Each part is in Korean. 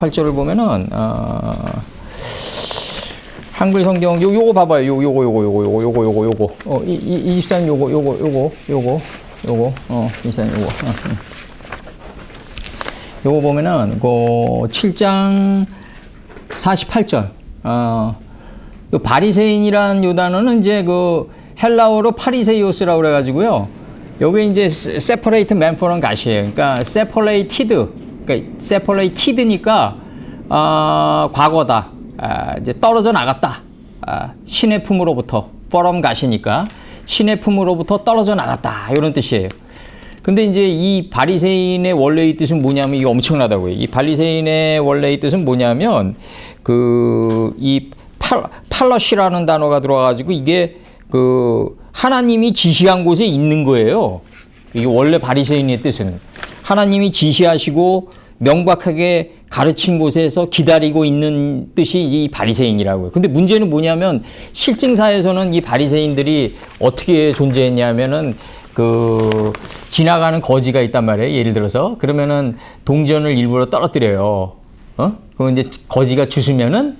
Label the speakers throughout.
Speaker 1: 8절을 보면은 한글 성경 요거 봐봐요. 요거 24는 요거 24는 요거 보면은 그 7장 48절 요 바리새인이란 요 단어는 이제 그 헬라어로 파리세이오스라고 그래 가지고요. 요게 이제 separate man from God이에요. 그러니까 separated니까 과거다. 이제 떨어져 나갔다. 신의 품으로부터 from God이니까 신의 품으로부터 떨어져 나갔다. 이런 뜻이에요. 근데 이제 이 바리새인의 원래의 뜻은 뭐냐면 이게 엄청나다고요. 이 바리새인의 원래의 뜻은 뭐냐면 이 팔러시라는 단어가 들어와가지고 이게 그 하나님이 지시한 곳에 있는 거예요. 이게 원래 바리새인의 뜻은 하나님이 지시하시고 명백하게 가르친 곳에서 기다리고 있는 뜻이 이 바리새인이라고요. 근데 문제는 뭐냐면 실증사에서는 이 바리새인들이 어떻게 존재했냐면은 그 지나가는 거지가 있단 말이에요. 예를 들어서 그러면은 동전을 일부러 떨어뜨려요. 그럼 이제 거지가 주스면은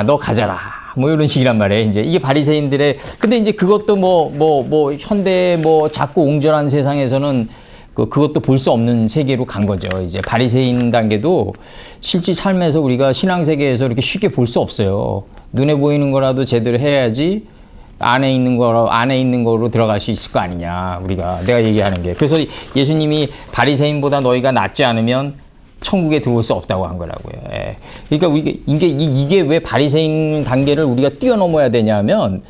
Speaker 1: 너 가져라. 뭐 이런 식이란 말이에요. 이제 이게 바리새인들의 근데 이제 그것도 뭐 현대 작고 옹졸한 세상에서는 그것도 볼 수 없는 세계로 간 거죠. 이제 바리새인 단계도 실제 삶에서 우리가 신앙 세계에서 이렇게 쉽게 볼 수 없어요. 눈에 보이는 거라도 제대로 해야지 안에 있는 거로 들어갈 수 있을 거 아니냐. 내가 얘기하는 게. 그래서 예수님이 바리새인보다 너희가 낫지 않으면 천국에 들어올 수 없다고 한 거라고요. 예. 그러니까 이게 왜 바리새인 단계를 우리가 뛰어넘어야 되냐면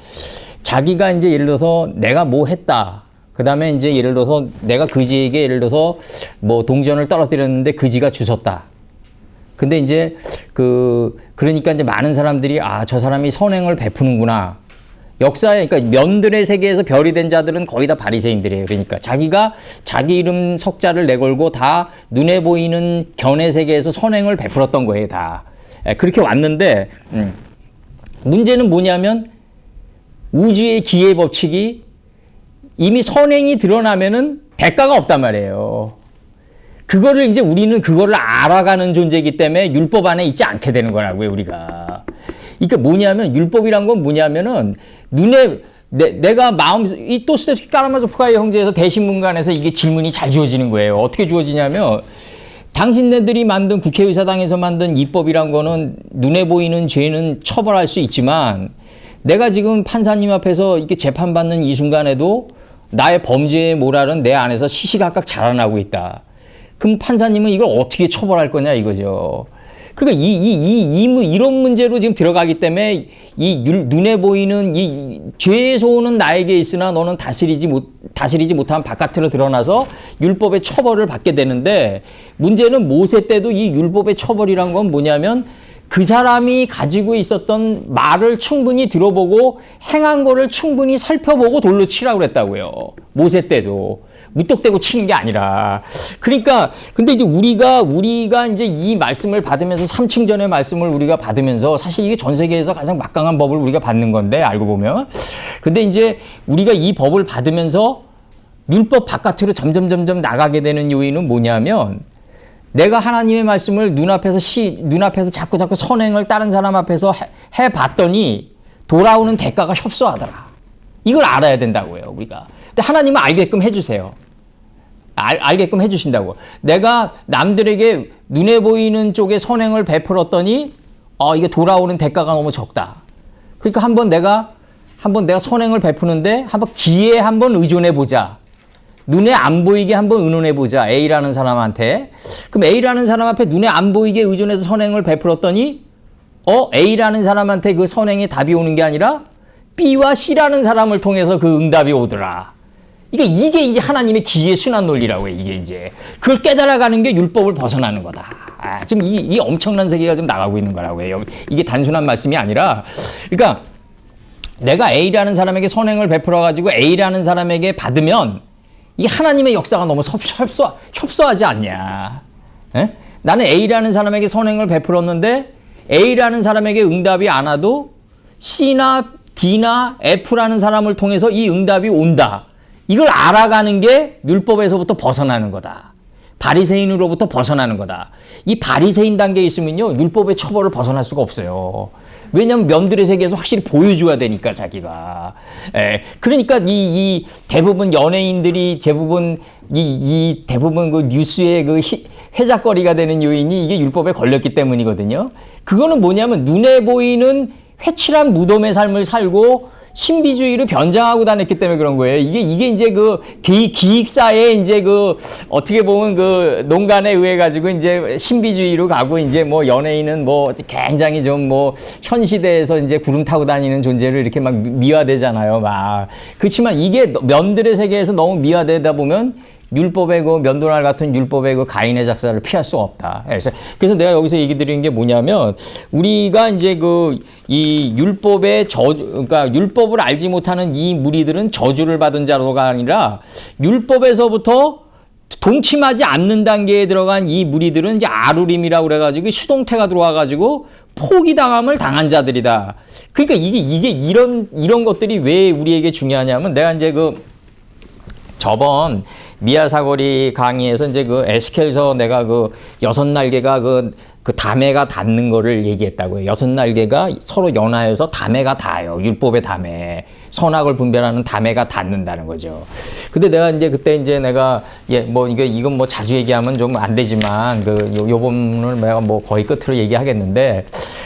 Speaker 1: 자기가 이제 예를 들어서 내가 뭐 했다. 그 다음에 이제 예를 들어서 내가 그지에게 예를 들어서 뭐 동전을 떨어뜨렸는데 그지가 주웠다. 근데 이제 그러니까 이제 많은 사람들이 저 사람이 선행을 베푸는구나. 역사에 그러니까 면들의 세계에서 별이 된 자들은 거의 다 바리새인들이에요. 그러니까 자기가 자기 이름 석자를 내걸고 다 눈에 보이는 견해 세계에서 선행을 베풀었던 거예요. 다 그렇게 왔는데 문제는 뭐냐면 우주의 기회 법칙이 이미 선행이 드러나면은 대가가 없단 말이에요. 그거를 이제 우리는 그거를 알아가는 존재이기 때문에 율법 안에 있지 않게 되는 거라고요. 우리가. 그러니까 뭐냐면 율법이란 건 뭐냐면은 눈에 내가 이 또스텝스 까라마조프카의 형제에서 대신문간에서 이게 질문이 잘 주어지는 거예요. 어떻게 주어지냐면 당신네들이 만든 국회의사당에서 만든 입법이란 거는 눈에 보이는 죄는 처벌할 수 있지만 내가 지금 판사님 앞에서 이렇게 재판받는 이 순간에도 나의 범죄의 모랄은 내 안에서 시시각각 자라나고 있다. 그럼 판사님은 이걸 어떻게 처벌할 거냐 이거죠. 그러니까 이런 문제로 지금 들어가기 때문에 눈에 보이는 이 죄의 소원은 나에게 있으나 너는 다스리지 못한 바깥으로 드러나서 율법의 처벌을 받게 되는데 문제는 모세 때도 이 율법의 처벌이란 건 뭐냐면 그 사람이 가지고 있었던 말을 충분히 들어보고 행한 거를 충분히 살펴보고 돌로 치라고 그랬다고요. 모세 때도. 무턱대고 치는 게 아니라. 그러니까, 근데 이제 우리가 이제 이 말씀을 받으면서 3층 전의 말씀을 우리가 받으면서 사실 이게 전 세계에서 가장 막강한 법을 우리가 받는 건데, 알고 보면. 근데 이제 우리가 이 법을 받으면서 율법 바깥으로 점점 나가게 되는 요인은 뭐냐면 내가 하나님의 말씀을 눈앞에서 자꾸 선행을 다른 사람 앞에서 해봤더니 돌아오는 대가가 협소하더라. 이걸 알아야 된다고요, 우리가. 근데 하나님은 알게끔 해주세요. 알게끔 해주신다고. 내가 남들에게 눈에 보이는 쪽에 선행을 베풀었더니 이게 돌아오는 대가가 너무 적다. 그러니까 한번 내가 선행을 베푸는데 한번 기회에 한번 의존해 보자. 눈에 안 보이게 한번 의논해 보자. A라는 사람한테. 그럼 A라는 사람 앞에 눈에 안 보이게 의존해서 선행을 베풀었더니 A라는 사람한테 그 선행의 답이 오는 게 아니라 B와 C라는 사람을 통해서 그 응답이 오더라. 이게 이제 하나님의 기회 순환 논리라고 해. 이게 이제 그걸 깨달아가는 게 율법을 벗어나는 거다. 지금 이 엄청난 세계가 지금 나가고 있는 거라고 해요. 이게 단순한 말씀이 아니라 그러니까 내가 A라는 사람에게 선행을 베풀어 가지고 A라는 사람에게 받으면 이 하나님의 역사가 너무 협소하지 않냐. 에? 나는 A라는 사람에게 선행을 베풀었는데 A라는 사람에게 응답이 안 와도 C나 D나 F라는 사람을 통해서 이 응답이 온다. 이걸 알아가는 게 율법에서부터 벗어나는 거다. 바리새인으로부터 벗어나는 거다. 이 바리새인 단계에 있으면요, 율법의 처벌을 벗어날 수가 없어요. 왜냐하면 면들의 세계에서 확실히 보여줘야 되니까 자기가. 그러니까 이 대부분 연예인들이 이 대부분 그 뉴스의 그 회자거리가 되는 요인이 이게 율법에 걸렸기 때문이거든요. 그거는 뭐냐면 눈에 보이는 회칠한 무덤의 삶을 살고 신비주의로 변장하고 다녔기 때문에 그런 거예요. 이게 이제 그 기익사의 이제 그 어떻게 보면 그 농간에 의해 가지고 이제 신비주의로 가고 이제 뭐 연예인은 뭐 굉장히 좀 뭐 현 시대에서 이제 구름 타고 다니는 존재를 이렇게 막 미화되잖아요. 막. 그렇지만 이게 면들의 세계에서 너무 미화되다 보면 율법의 그 면도날 같은 율법의 그 가인의 작사를 피할 수 없다. 그래서 내가 여기서 얘기 드리는 게 뭐냐면 우리가 이제 이 율법의 그러니까 율법을 알지 못하는 이 무리들은 저주를 받은 자로가 아니라 율법에서부터 동침하지 않는 단계에 들어간 이 무리들은 이제 아루림이라고 그래가지고 수동태가 들어와가지고 포기당함을 당한 자들이다. 그러니까 이게 이런 것들이 왜 우리에게 중요하냐면 내가 이제 저번 미야사거리 강의에서 이제 에스겔서 내가 여섯 날개가 그 담에가 닿는 거를 얘기했다고요. 여섯 날개가 서로 연하여서 담에가 닿아요. 율법의 담에. 선악을 분별하는 담에가 닿는다는 거죠. 근데 내가 이제 그때 이제 내가 이건 뭐 자주 얘기하면 좀 안 되지만 요번을 내가 뭐 거의 끝으로 얘기하겠는데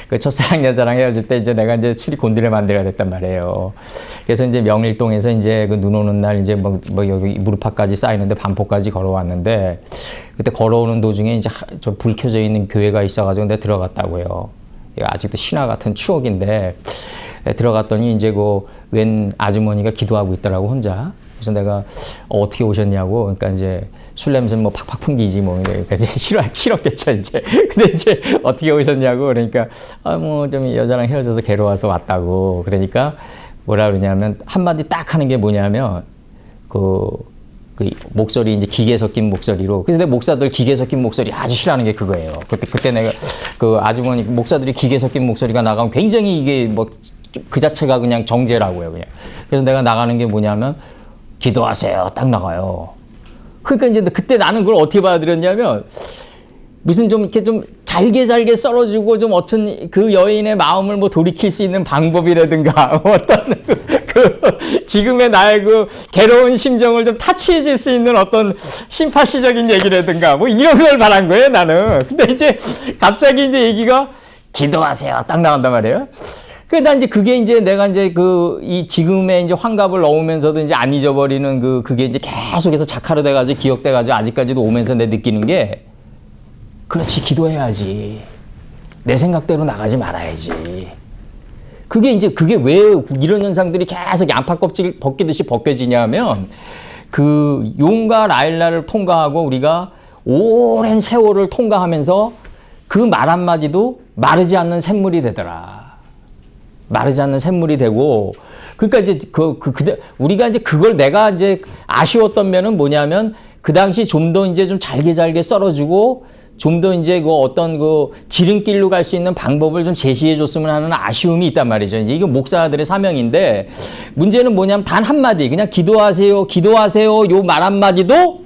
Speaker 1: 그 첫사랑 여자랑 헤어질 때 이제 내가 이제 술이 곤드레 만드가 됐단 말이에요. 그래서 이제 명일동에서 이제 눈 오는 날 이제 뭐 여기 무릎팍까지 쌓이는데 반포까지 걸어왔는데 그때 걸어오는 도중에 이제 저 불 켜져 있는 교회가 있어가지고 내가 들어갔다고요. 아직도 신화 같은 추억인데 들어갔더니 이제 웬 아주머니가 기도하고 있더라고 혼자. 그래서 내가 어떻게 오셨냐고. 그러니까 이제 술 냄새 뭐 팍팍 풍기지 뭐. 그러니까 이제 싫었겠죠 이제. 근데 이제 어떻게 오셨냐고. 그러니까 뭐 좀 여자랑 헤어져서 괴로워서 왔다고. 그러니까 뭐라 그러냐면 한마디 딱 하는 게 뭐냐면 그 목소리 이제 기계 섞인 목소리로. 그래서 내 목사들 기계 섞인 목소리 아주 싫어하는 게 그거예요. 그때 내가 그 아주머니 목사들이 기계 섞인 목소리가 나가면 굉장히 이게 뭐 그 자체가 그냥 정죄라고요, 그냥. 그래서 내가 나가는 게 뭐냐면 기도하세요. 딱 나가요. 그러니까 이제 그때 나는 그걸 어떻게 받아들였냐면 무슨 좀 이렇게 좀 잘게 썰어주고 좀 어떤 그 여인의 마음을 뭐 돌이킬 수 있는 방법이라든가 어떤 지금의 나의 괴로운 심정을 좀 타치해 줄 수 있는 어떤 심파시적인 얘기라든가 뭐 이런 걸 바란 거예요, 나는. 근데 이제 갑자기 이제 얘기가 기도하세요. 딱 나간단 말이에요. 그러니까 이제 그게 이제 내가 이제 이 지금의 이제 환갑을 넣으면서도 이제 안 잊어버리는 그게 이제 계속해서 자카르돼가지고 기억돼가지고 아직까지도 오면서 내 느끼는 게 그렇지, 기도해야지. 내 생각대로 나가지 말아야지. 그게 왜 이런 현상들이 계속 양파 껍질 벗기듯이 벗겨지냐면 용과 라일라를 통과하고 우리가 오랜 세월을 통과하면서 그 말 한마디도 마르지 않는 샘물이 되더라. 마르지 않는 샘물이 되고, 그러니까 이제 우리가 이제 그걸 내가 이제 아쉬웠던 면은 뭐냐면 그 당시 좀 더 이제 좀 잘게 썰어주고 좀 더 이제 어떤 지름길로 갈 수 있는 방법을 좀 제시해 줬으면 하는 아쉬움이 있단 말이죠. 이제 이게 목사들의 사명인데 문제는 뭐냐면 단 한마디 그냥 기도하세요 요 말 한마디도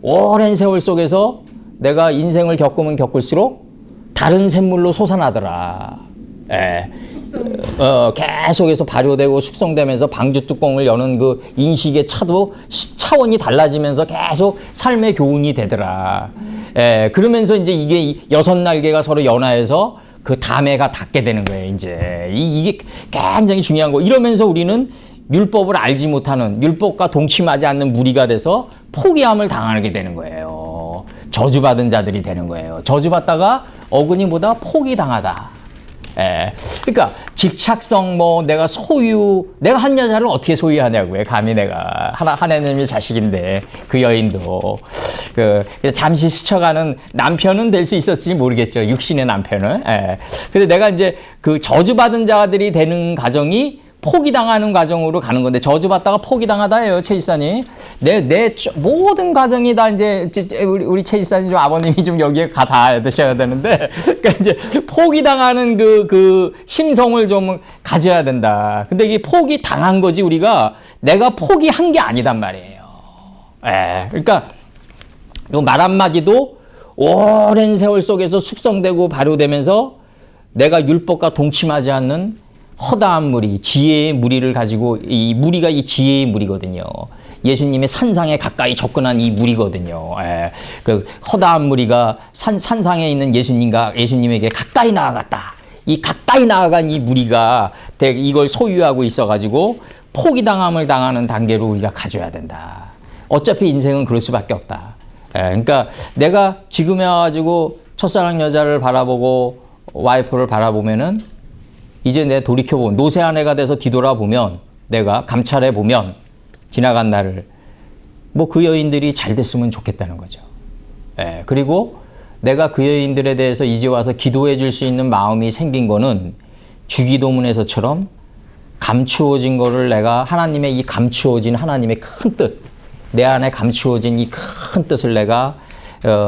Speaker 1: 오랜 세월 속에서 내가 인생을 겪으면 겪을수록 다른 샘물로 솟아나더라. 계속해서 발효되고 숙성되면서 방주 뚜껑을 여는 그 인식의 차원이 달라지면서 계속 삶의 교훈이 되더라. 그러면서 이제 이게 여섯 날개가 서로 연하여서 그 담에가 닿게 되는 거예요, 이제. 이게 굉장히 중요한 거. 이러면서 우리는 율법을 알지 못하는, 율법과 동침하지 않는 무리가 돼서 포기함을 당하게 되는 거예요. 저주받은 자들이 되는 거예요. 저주받다가 어근이보다 포기당하다. 그러니까 집착성 내가 한 여자를 어떻게 소유하냐고요. 감히 내가 하나님의 자식인데 그 여인도 잠시 스쳐가는 남편은 될 수 있었지 모르겠죠. 육신의 남편은. 근데 내가 이제 저주받은 자들이 되는 가정이 포기당하는 과정으로 가는 건데 저주받다가 포기당하다예요, 최 지사님. 내 모든 과정이 다 이제 우리 최 지사님 좀 아버님이 좀 여기에 닿아야 되는데, 그러니까 이제 포기당하는 그 심성을 좀 가져야 된다. 근데 이게 포기당한 거지 우리가 내가 포기한 게 아니단 말이에요. 그러니까 이 말 한마디도 오랜 세월 속에서 숙성되고 발효되면서 내가 율법과 동침하지 않는 허다한 무리, 지혜의 무리를 가지고 이 무리가 이 지혜의 무리거든요. 예수님의 산상에 가까이 접근한 이 무리거든요. 예. 그 허다한 무리가 산상에 있는 예수님에게 가까이 나아갔다. 이 가까이 나아간 이 무리가 이걸 소유하고 있어가지고 포기당함을 당하는 단계로 우리가 가져야 된다. 어차피 인생은 그럴 수밖에 없다. 예. 그러니까 내가 지금에 와가지고 첫사랑 여자를 바라보고 와이프를 바라보면은 이제 내 돌이켜보면 노쇠한 애가 돼서 뒤돌아보면 내가 감찰해보면 지나간 날을 뭐 그 여인들이 잘 됐으면 좋겠다는 거죠. 예, 그리고 내가 그 여인들에 대해서 이제 와서 기도해 줄 수 있는 마음이 생긴 거는 주기도문에서처럼 감추어진 거를 내가 하나님의 이 감추어진 하나님의 큰 뜻, 내 안에 감추어진 이 큰 뜻을 내가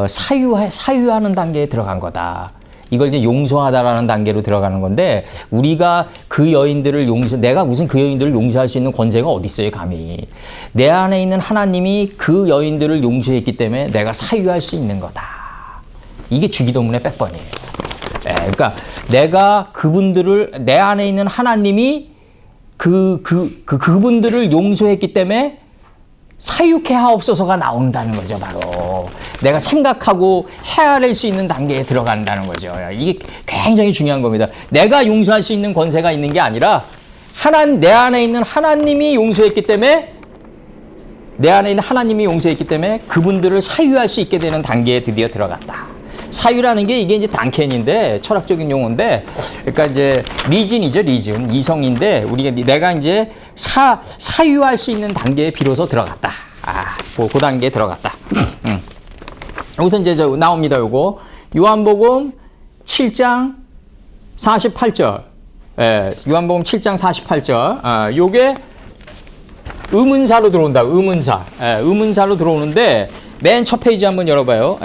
Speaker 1: 사유하는 단계에 들어간 거다. 이걸 이제 용서하다라는 단계로 들어가는 건데 우리가 그 여인들을 내가 무슨 그 여인들을 용서할 수 있는 권세가 어디 있어요, 감히. 내 안에 있는 하나님이 그 여인들을 용서했기 때문에 내가 사유할 수 있는 거다. 이게 주기도문의 백번이에요. 그러니까 내가 그분들을 내 안에 있는 하나님이 그분들을 용서했기 때문에 사유케 하옵소서가 나온다는 거죠. 바로 내가 생각하고 헤아릴 수 있는 단계에 들어간다는 거죠. 이게 굉장히 중요한 겁니다. 내가 용서할 수 있는 권세가 있는 게 아니라 내 안에 있는 하나님이 용서했기 때문에 그분들을 사유할 수 있게 되는 단계에 드디어 들어갔다. 사유라는 게 이게 이제 단켄인데 철학적인 용어인데, 그러니까 이제 리즌이죠, 리즌. 이성인데 내가 이제 사유할 수 있는 단계에 비로소 들어갔다. 그 단계에 들어갔다. 여기서 이제 나옵니다, 요거. 요한복음 7장 48절. 요한복음 7장 48절. 요게 의문사로 들어온다, 의문사. 의문사로 들어오는데, 맨 첫 페이지 한번 열어봐요.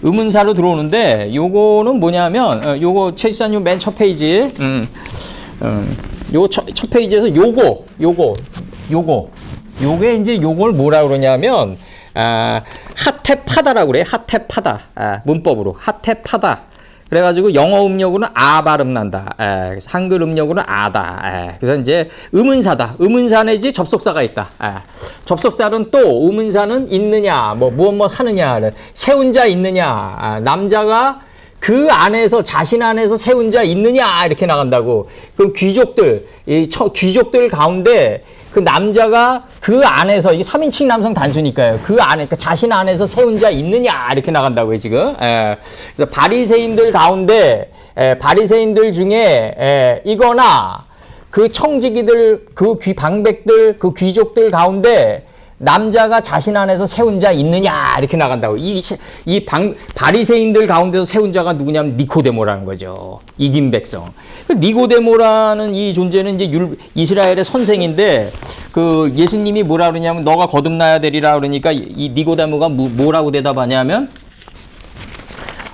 Speaker 1: 의문사로 들어오는데, 요거는 뭐냐면, 요거, 최지사님 맨 첫 페이지, 요 첫 페이지에서 요게 이제 요걸 뭐라 그러냐면, 하테파다라고 그래. 하테파다. 문법으로. 하테파다. 그래가지고 영어 음력으로는 아 발음 난다. 한글 음력으로는 아다. 그래서 이제 의문사다. 의문사 내지 접속사가 있다. 접속사는 또 의문사는 있느냐, 무엇 하느냐, 세운 자 있느냐, 남자가 그 안에서 자신 안에서 세운 자 있느냐 이렇게 나간다고. 그럼 귀족들 가운데 그 남자가 그 안에서 이게 3인칭 남성 단수니까요. 그 안에 그러니까 자신 안에서 세운 자 있느냐 이렇게 나간다고요 지금. 그래서 바리새인들 가운데 바리새인들 중에 이거나 그 청지기들 그 방백들 그 귀족들 가운데 남자가 자신 안에서 세운 자 있느냐 이렇게 나간다고. 바리새인들 가운데서 세운 자가 누구냐면 니코데모라는 거죠. 이긴 백성. 니고데모라는 이 존재는 이제 이스라엘의 선생인데 그 예수님이 뭐라 그러냐면 너가 거듭나야 되리라 그러니까 이 니고데모가 뭐라고 대답하냐면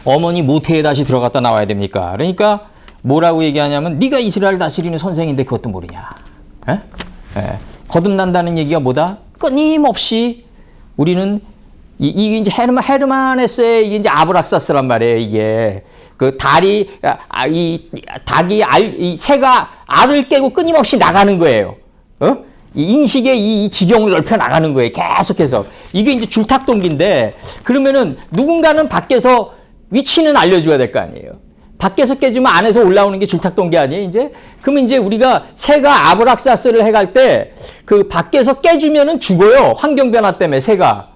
Speaker 1: 어머니 모태에 다시 들어갔다 나와야 됩니까? 그러니까 뭐라고 얘기하냐면 네가 이스라엘 다스리는 선생인데 그것도 모르냐? 거듭난다는 얘기가 뭐다? 끊임없이 우리는 이게 이제 헤르만헤세의 이게 이제 아브락사스란 말이에요. 이게 그 이 새가 알을 깨고 끊임없이 나가는 거예요. 이 인식의 이 지경을 넓혀 나가는 거예요. 계속해서 이게 이제 줄탁동기인데 그러면은 누군가는 밖에서 위치는 알려줘야 될 거 아니에요. 밖에서 깨지면 안에서 올라오는 게 줄탁동기 아니에요, 이제? 그러면 이제 우리가 새가 아브락사스를 해갈 때 그 밖에서 깨주면은 죽어요. 환경 변화 때문에 새가.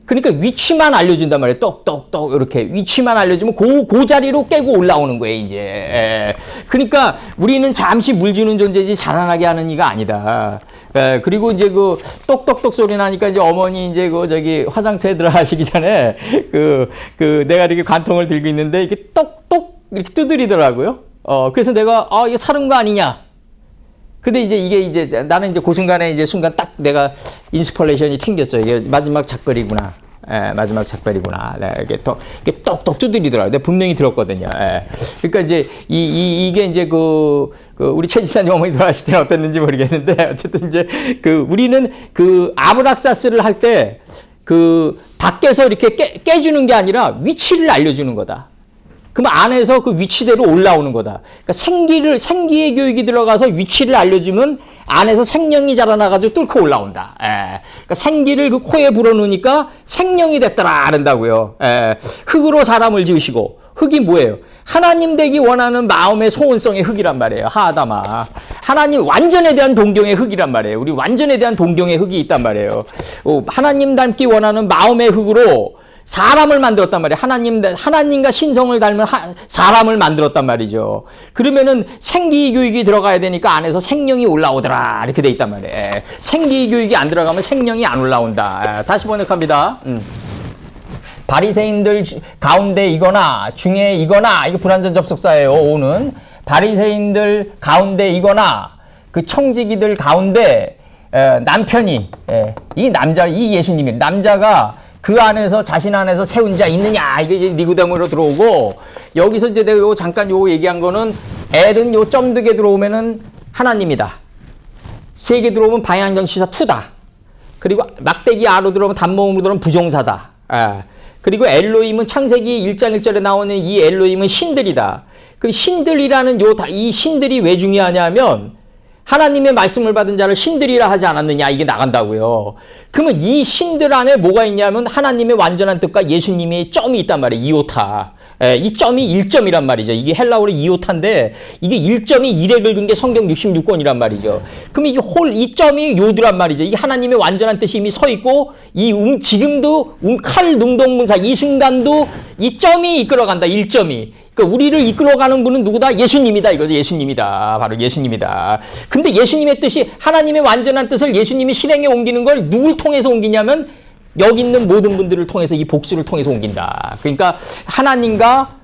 Speaker 1: 그러니까 위치만 알려준단 말이에요. 똑똑똑 이렇게 위치만 알려주면 그 자리로 깨고 올라오는 거예요, 이제. 그러니까 우리는 잠시 물 주는 존재지 자라나게 하는 이가 아니다. 그리고 이제 그 똑똑똑 소리 나니까 이제 어머니 이제 화장터에 들어가시기 전에 내가 이렇게 관통을 들고 있는데 이게 똑똑 이렇게 두드리더라고요. 그래서 내가 이게 사는 거 아니냐? 근데 이게 나는 이제 그 순간에 순간 딱 내가 인스펄레이션이 튕겼어요. 이게 마지막 작별이구나. 마지막 작별이구나. 이게 똑똑 두드리더라고요. 내가 분명히 들었거든요. 그러니까 이제 이게 이제 우리 최 지사님 어머니 돌아가실 때는 어땠는지 모르겠는데 어쨌든 이제 우리는 아브락사스를 할 때 밖에서 이렇게 깨주는 게 아니라 위치를 알려주는 거다. 그럼 안에서 그 위치대로 올라오는 거다. 그러니까 생기의 교육이 들어가서 위치를 알려주면 안에서 생명이 자라나가지고 뚫고 올라온다. 그러니까 생기를 그 코에 불어넣으니까 생명이 됐더라 그런다고요. 흙으로 사람을 지으시고, 흙이 뭐예요? 하나님 되기 원하는 마음의 소원성의 흙이란 말이에요. 하아담아. 하나님 완전에 대한 동경의 흙이란 말이에요. 우리 완전에 대한 동경의 흙이 있단 말이에요. 하나님 닮기 원하는 마음의 흙으로 사람을 만들었단 말이에요. 하나님과 신성을 닮은 사람을 만들었단 말이죠. 그러면은 생기 교육이 들어가야 되니까 안에서 생명이 올라오더라. 이렇게 돼 있단 말이에요. 생기 교육이 안 들어가면 생명이 안 올라온다. 다시 번역합니다. 바리새인들 가운데 이거나 중에 이거나, 이거 불완전 접속사예요. 오는 바리새인들 가운데 이거나 그 청지기들 가운데 남편이 이 남자, 이 예수님이 남자가 그 안에서 자신 안에서 세운 자 있느냐, 이게 이제 니고데모로 들어오고, 여기서 이제 내가 잠깐 요거 얘기한 거는 L은 요 점두개 들어오면은 하나님이다. 세 개 들어오면 방향정치사 2다. 그리고 막대기 R로 들어오면 단모음으로 들어오면 부정사다. 그리고 엘로힘은 창세기 1장 1절에 나오는 이 엘로힘은 신들이다. 그 신들이라는 이 신들이 왜 중요하냐면 하나님의 말씀을 받은 자를 신들이라 하지 않았느냐, 이게 나간다고요. 그러면 이 신들 안에 뭐가 있냐면 하나님의 완전한 뜻과 예수님의 점이 있단 말이에요. 이오타. 이 점이 1점이란 말이죠. 이게 헬라어로 이오타인데 이게 1점이 1에 긁은 게 성경 66권이란 말이죠. 그럼 이 점이 요드란 말이죠. 이게 하나님의 완전한 뜻이 이미 서 있고, 지금도 칼 능동문사 이 순간도 이 점이 이끌어간다. 1점이. 그러니까 우리를 이끌어가는 분은 누구다? 예수님이다 이거죠. 예수님이다. 바로 예수님이다. 근데 예수님의 뜻이, 하나님의 완전한 뜻을 예수님이 실행에 옮기는 걸 누굴 통해서 옮기냐면 여기 있는 모든 분들을 통해서, 이 복수를 통해서 옮긴다. 그러니까 하나님과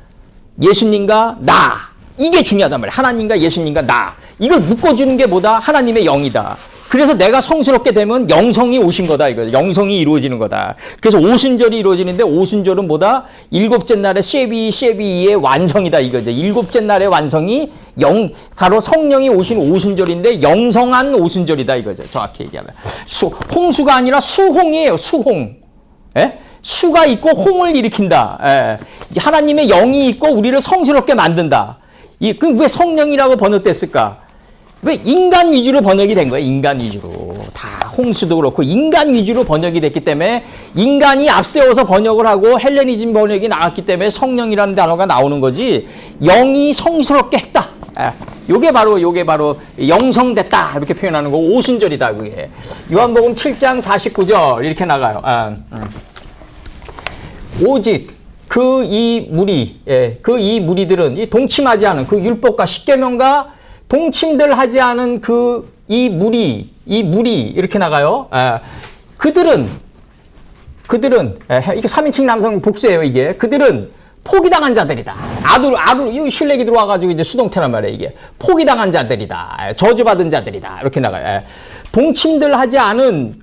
Speaker 1: 예수님과 나, 이게 중요하단 말이에요. 하나님과 예수님과 나, 이걸 묶어주는 게 뭐다? 하나님의 영이다. 그래서 내가 성스럽게 되면 영성이 오신 거다 이거죠. 영성이 이루어지는 거다. 그래서 오순절이 이루어지는데, 오순절은 뭐다? 일곱째 날의 쉐비의 완성이다 이거죠. 일곱째 날의 완성이 바로 성령이 오신 오순절인데 영성한 오순절이다 이거죠. 정확히 얘기하면. 홍수가 아니라 수홍이에요. 수홍. 수가 있고 홍을 일으킨다. 하나님의 영이 있고 우리를 성스럽게 만든다. 그럼 왜 성령이라고 번역됐을까? 왜 인간 위주로 번역이 된 거예요? 인간 위주로. 다 홍수도 그렇고 인간 위주로 번역이 됐기 때문에, 인간이 앞세워서 번역을 하고 헬레니즘 번역이 나왔기 때문에 성령이라는 단어가 나오는 거지, 영이 성스럽게 했다. 요게 바로 영성됐다 이렇게 표현하는 거. 오순절이다 그게. 요한복음 7장 49절 이렇게 나가요. 오직 그 이 무리들은, 이 동침하지 않은 그 율법과 십계명과 동침들 하지 않은 이 무리 이렇게 나가요. 그들은 이게 3인칭 남성 복수예요. 이게 그들은 포기당한 자들이다. 이 실력이 들어와가지고 이제 수동태란 말이에요. 이게 포기당한 자들이다. 저주받은 자들이다. 이렇게 나가요. 동침들 하지 않은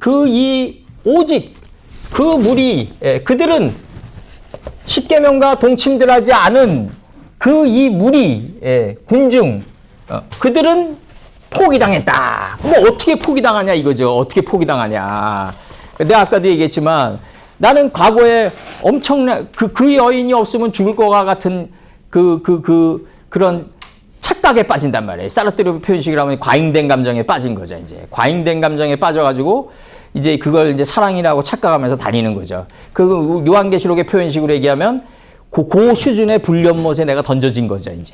Speaker 1: 오직 그 무리, 그들은 십계명과 동침들 하지 않은 이 무리, 군중, 그들은 포기당했다. 뭐 어떻게 포기당하냐 이거죠. 어떻게 포기당하냐. 내가 아까도 얘기했지만, 나는 과거에 엄청난 그 여인이 없으면 죽을 것과 같은 그런 착각에 빠진단 말이에요. 사르트르 표현식이라고 하면 과잉된 감정에 빠진 거죠. 이제 과잉된 감정에 빠져가지고 이제 그걸 이제 사랑이라고 착각하면서 다니는 거죠. 그 요한계시록의 표현식으로 얘기하면 그 수준의 불련못에 내가 던져진 거죠. 이제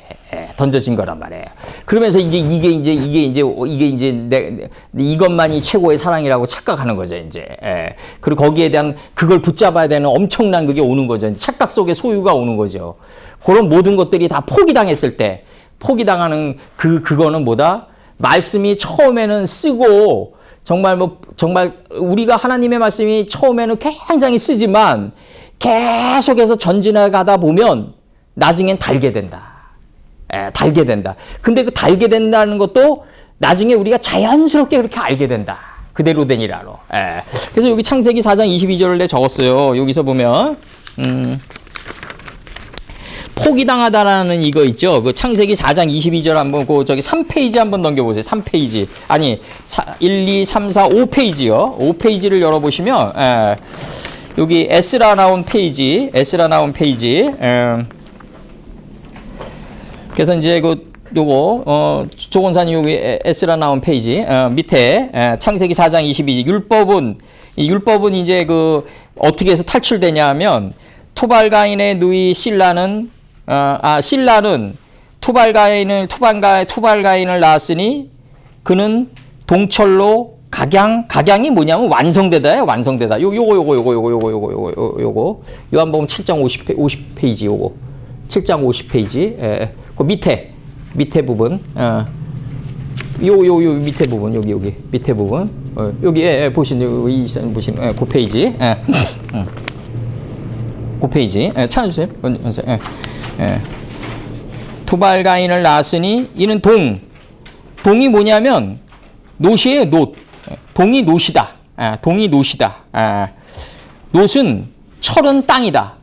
Speaker 1: 던져진 거란 말이에요. 그러면서 이제 이것만이 최고의 사랑이라고 착각하는 거죠. 이제 그리고 거기에 대한 그걸 붙잡아야 되는 엄청난 그게 오는 거죠. 착각 속에 소유가 오는 거죠. 그런 모든 것들이 다 포기당했을 때, 포기당하는 그거는 뭐다? 말씀이 처음에는 쓰고 정말 우리가 하나님의 말씀이 처음에는 굉장히 쓰지만 계속해서 전진해 가다 보면 나중엔 달게 된다. 달게 된다. 근데 그 달게 된다는 것도 나중에 우리가 자연스럽게 그렇게 알게 된다. 그대로 되니라로. 그래서 여기 창세기 4장 22절을 내 적었어요. 여기서 보면 포기당하다라는 이거 있죠. 그 창세기 4장 22절 한번 저기 3페이지 한번 넘겨보세요. 3페이지. 아니 1, 2, 3, 4, 5페이지요. 5페이지를 열어보시면 여기 S라 나온 페이지, 그래서 이제 요거 조건사님 여기 S라 나온 페이지 밑에 창세기 4장 22절 율법은 이제 어떻게 해서 탈출되냐면 투발가인의 누이 실라는 투발가인을 낳았으니 그는 동철로 각양이 뭐냐면 완성되다예요. 요거 요한복음 7장 50페이지 요거 7장 50페이지 그 밑에 부분 요 밑에 부분 여기 밑에 부분 여기 보시는 이 보시는 그 페이지 그 페이지 찾아주세요. 투발가인을 낳았으니 이는 동이 뭐냐면 노시예요. 동이 노시다. 노은 철은 땅이다.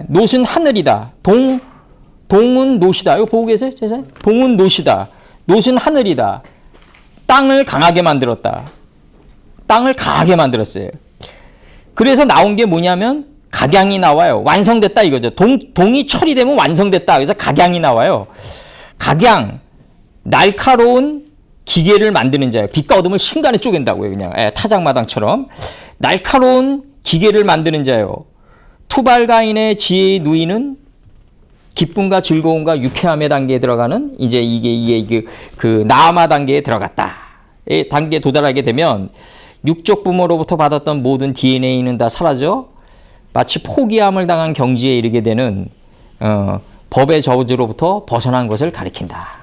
Speaker 1: 노은 하늘이다. 동은 노시다. 이거 보고 계세요? 동은 노시다. 노은 하늘이다. 땅을 강하게 만들었다. 땅을 강하게 만들었어요. 그래서 나온 게 뭐냐면 각양이 나와요. 완성됐다 이거죠. 동이 철이 되면 완성됐다. 그래서 각양이 나와요. 각양, 날카로운 기계를 만드는 자예요. 빛과 어둠을 순간에 쪼갠다고요. 그냥 타작마당처럼. 날카로운 기계를 만드는 자예요. 투발가인의 지혜의 누이는 기쁨과 즐거움과 유쾌함의 단계에 들어가는 이제 이게 그 나아마 단계에 들어갔다. 이 단계에 도달하게 되면 육적 부모로부터 받았던 모든 DNA는 다 사라져 마치 포기함을 당한 경지에 이르게 되는 법의 저주로부터 벗어난 것을 가리킨다.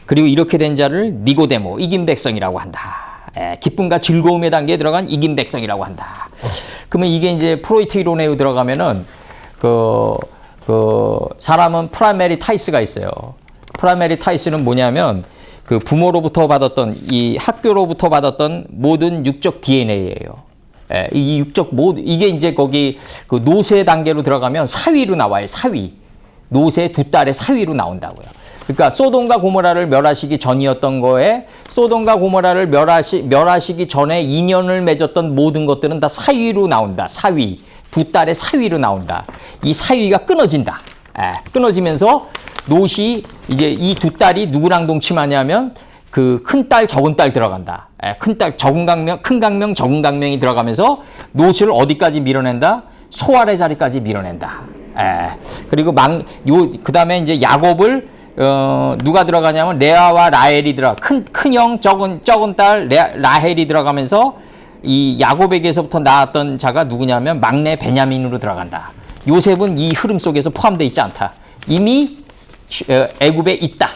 Speaker 1: 그리고 이렇게 된 자를 니고데모, 이긴 백성이라고 한다. 기쁨과 즐거움의 단계에 들어간 이긴 백성이라고 한다. 그러면 이게 이제 프로이트 이론에 들어가면은 사람은 프라이머리 타이스가 있어요. 프라이머리 타이스는 뭐냐면 그 부모로부터 받았던 이 학교로부터 받았던 모든 육적 DNA예요. 이 육적 이게 이제 거기 그 노쇠 단계로 들어가면 사위로 나와요. 사위. 노쇠 두 딸의 사위로 나온다고요. 그러니까 소돔과 고모라를 멸하시기 전이었던 거에 소돔과 고모라를 멸하시기 전에 인연을 맺었던 모든 것들은 다 사위로 나온다. 사위. 두 딸의 사위로 나온다. 이 사위가 끊어진다. 끊어지면서 롯이 이제 이 두 딸이 누구랑 동침하냐면 그 큰 딸, 적은 딸 들어간다. 큰 딸, 큰 강명, 적은 강명이 들어가면서 롯을 어디까지 밀어낸다? 소알의 자리까지 밀어낸다. 그리고 그 다음에 이제 야곱을 누가 들어가냐면 레아와 라헬이 큰 형, 적은 딸 라헬이 들어가면서 이 야곱에게서부터 나왔던 자가 누구냐면 막내 베냐민으로 들어간다. 요셉은 이 흐름 속에서 포함되어 있지 않다. 이미 애굽에 있다.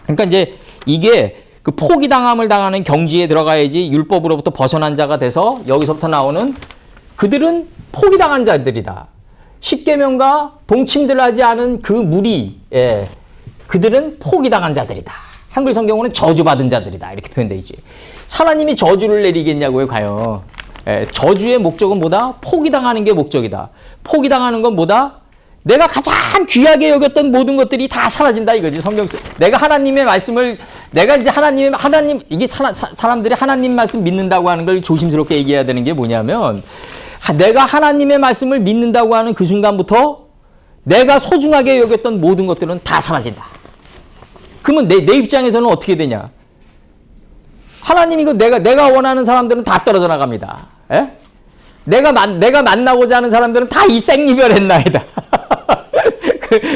Speaker 1: 그러니까 이제 이게 그 포기당함을 당하는 경지에 들어가야지 율법으로부터 벗어난 자가 돼서 여기서부터 나오는 그들은 포기당한 자들이다. 십계명과 동침들 하지 않은 그 무리, 그들은 포기당한 자들이다. 한글 성경으로는 저주받은 자들이다. 이렇게 표현되어 있지. 하나님이 저주를 내리겠냐고요, 과연. 저주의 목적은 뭐다? 포기당하는 게 목적이다. 포기당하는 건 뭐다? 내가 가장 귀하게 여겼던 모든 것들이 다 사라진다 이거지. 성경 속 내가 하나님의 말씀을 내가 이제 하나님 이게 사람들이 하나님 말씀 믿는다고 하는 걸 조심스럽게 얘기해야 되는 게 뭐냐면 내가 하나님의 말씀을 믿는다고 하는 그 순간부터 내가 소중하게 여겼던 모든 것들은 다 사라진다. 그러면 내 입장에서는 어떻게 되냐? 하나님이 내가 원하는 사람들은 다 떨어져 나갑니다. 내가 만나고자 하는 사람들은 다 이 생이별했나이다.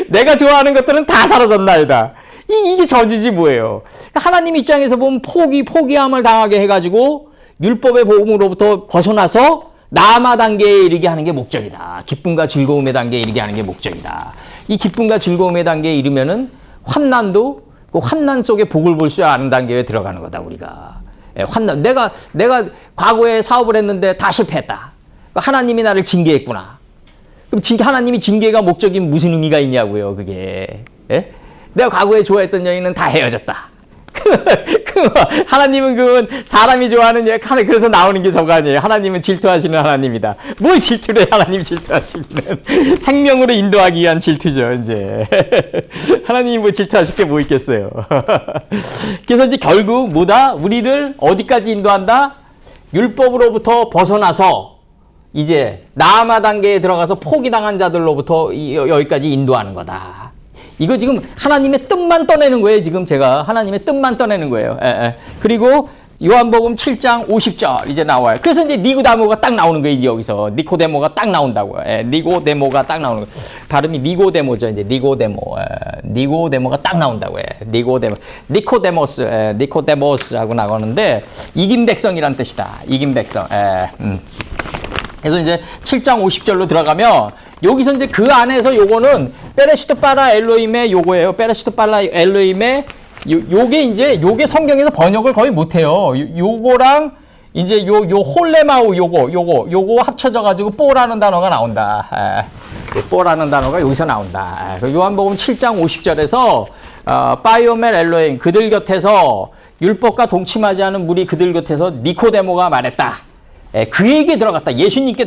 Speaker 1: 내가 좋아하는 것들은 다 사라졌나이다. 이게 저주지 뭐예요. 하나님 입장에서 보면 포기함을 당하게 해가지고 율법의 복음으로부터 벗어나서 나아마 단계에 이르게 하는 게 목적이다. 기쁨과 즐거움의 단계에 이르게 하는 게 목적이다. 이 기쁨과 즐거움의 단계에 이르면은 환난도 그 환난 속에 복을 볼 수 아는 단계에 들어가는 거다 우리가. 환난 내가 과거에 사업을 했는데 다 실패했다. 하나님이 나를 징계했구나. 그럼 하나님이 징계가 목적이 무슨 의미가 있냐고요, 그게. 내가 과거에 좋아했던 여인은 다 헤어졌다. 하나님은 그건 사람이 좋아하는 여 그래서 나오는 게 저거 아니에요. 하나님은 질투하시는 하나님입니다. 뭘 질투를 해, 하나님 질투하시는. 생명으로 인도하기 위한 질투죠, 이제. 하나님이 뭐 질투하실 게 뭐 있겠어요. 그래서 이제 결국 뭐다? 우리를 어디까지 인도한다? 율법으로부터 벗어나서 이제 남아 단계에 들어가서 포기당한 자들로부터 여기까지 인도하는 거다. 이거 지금 하나님의 뜻만 떠내는 거예요. 지금 제가 하나님의 뜻만 떠내는 거예요. 그리고 요한복음 7장 50절 이제 나와요. 그래서 이제 니고데모가 딱 나오는 거예요. 이제 여기서 니코데모가 딱 나온다고요. 니고데모가 딱 나오는 거예요. 발음이 니고데모죠. 이제 니고데모가 딱 나온다고요. 니코데모스, 니코데모스하고 나오는데 이긴 백성이란 뜻이다. 이긴 백성. 그래서 이제 7장 50절로 들어가면 여기서 이제 그 안에서 요거는 베레시트 바라 엘로힘의 요거예요. 베레시트 바라 엘로힘의 요게 성경에서 번역을 거의 못해요. 요거랑 이제 요 홀레마우 요거 합쳐져 가지고 뽀라는 단어가 나온다. 뽀라는 단어가 여기서 나온다. 요한복음 7장 50절에서 바이오멜 엘로힘 그들 곁에서 율법과 동침하지 않은 무리 그들 곁에서 니코데모가 말했다. 그에게 들어갔다. 예수님께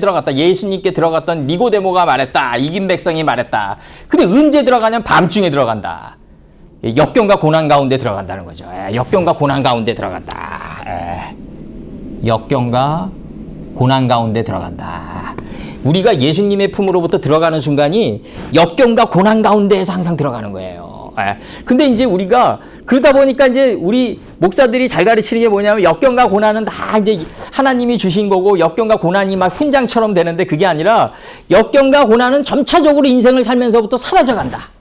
Speaker 1: 들어갔던 니고데모가 말했다. 이긴 백성이 말했다. 근데 언제 들어가냐면 밤중에 들어간다. 역경과 고난 가운데 들어간다는 거죠. 역경과 고난 가운데 들어간다. 역경과 고난 가운데 들어간다. 우리가 예수님의 품으로부터 들어가는 순간이 역경과 고난 가운데에서 항상 들어가는 거예요. 근데 이제 우리가 그러다 보니까 이제 우리 목사들이 잘 가르치는 게 뭐냐면 역경과 고난은 다 이제 하나님이 주신 거고 역경과 고난이 막 훈장처럼 되는데 그게 아니라 역경과 고난은 점차적으로 인생을 살면서부터 사라져간다.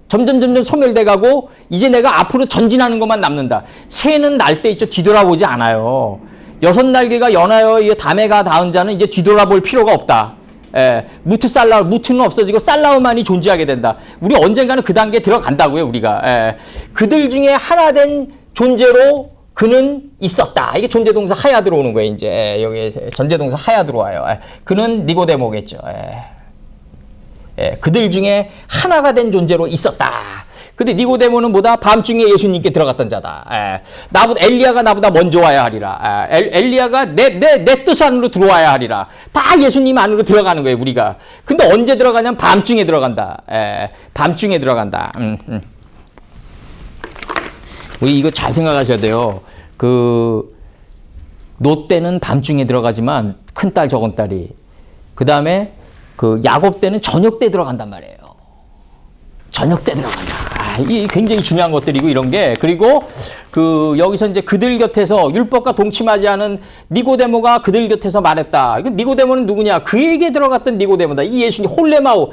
Speaker 1: 점점 소멸돼 가고 이제 내가 앞으로 전진하는 것만 남는다. 새는 날 때 있죠. 뒤돌아보지 않아요. 6날개가 연하여 담에가 닿은 자는 이제 뒤돌아볼 필요가 없다. 무트는 없어지고 살라우만이 존재하게 된다. 우리 언젠가는 그 단계에 들어간다고요, 우리가. 그들 중에 하나 된 존재로 그는 있었다. 이게 존재동사 하야 들어오는 거예요, 이제. 여기 전제동사 하야 들어와요. 그는 니고데모겠죠. 그들 중에 하나가 된 존재로 있었다. 근데 니고데모는 뭐다? 밤중에 예수님께 들어갔던 자다. 엘리야가 나보다 먼저 와야 하리라. 엘리야가 내 뜻 안으로 들어와야 하리라. 다 예수님 안으로 들어가는 거예요, 우리가. 근데 언제 들어가냐면 밤중에 들어간다. 밤중에 들어간다. 우리 이거 잘 생각하셔야 돼요. 노 때는 밤중에 들어가지만 큰딸 저건딸이. 그 다음에 야곱 때는 저녁 때 들어간단 말이에요. 저녁 때 들어간다. 이 굉장히 중요한 것들이고 이런 게. 그리고 여기서 이제 그들 곁에서 율법과 동침하지 않은 니고데모가 그들 곁에서 말했다. 이거 니고데모는 누구냐? 그에게 들어갔던 니고데모다. 이 예수님 홀레마우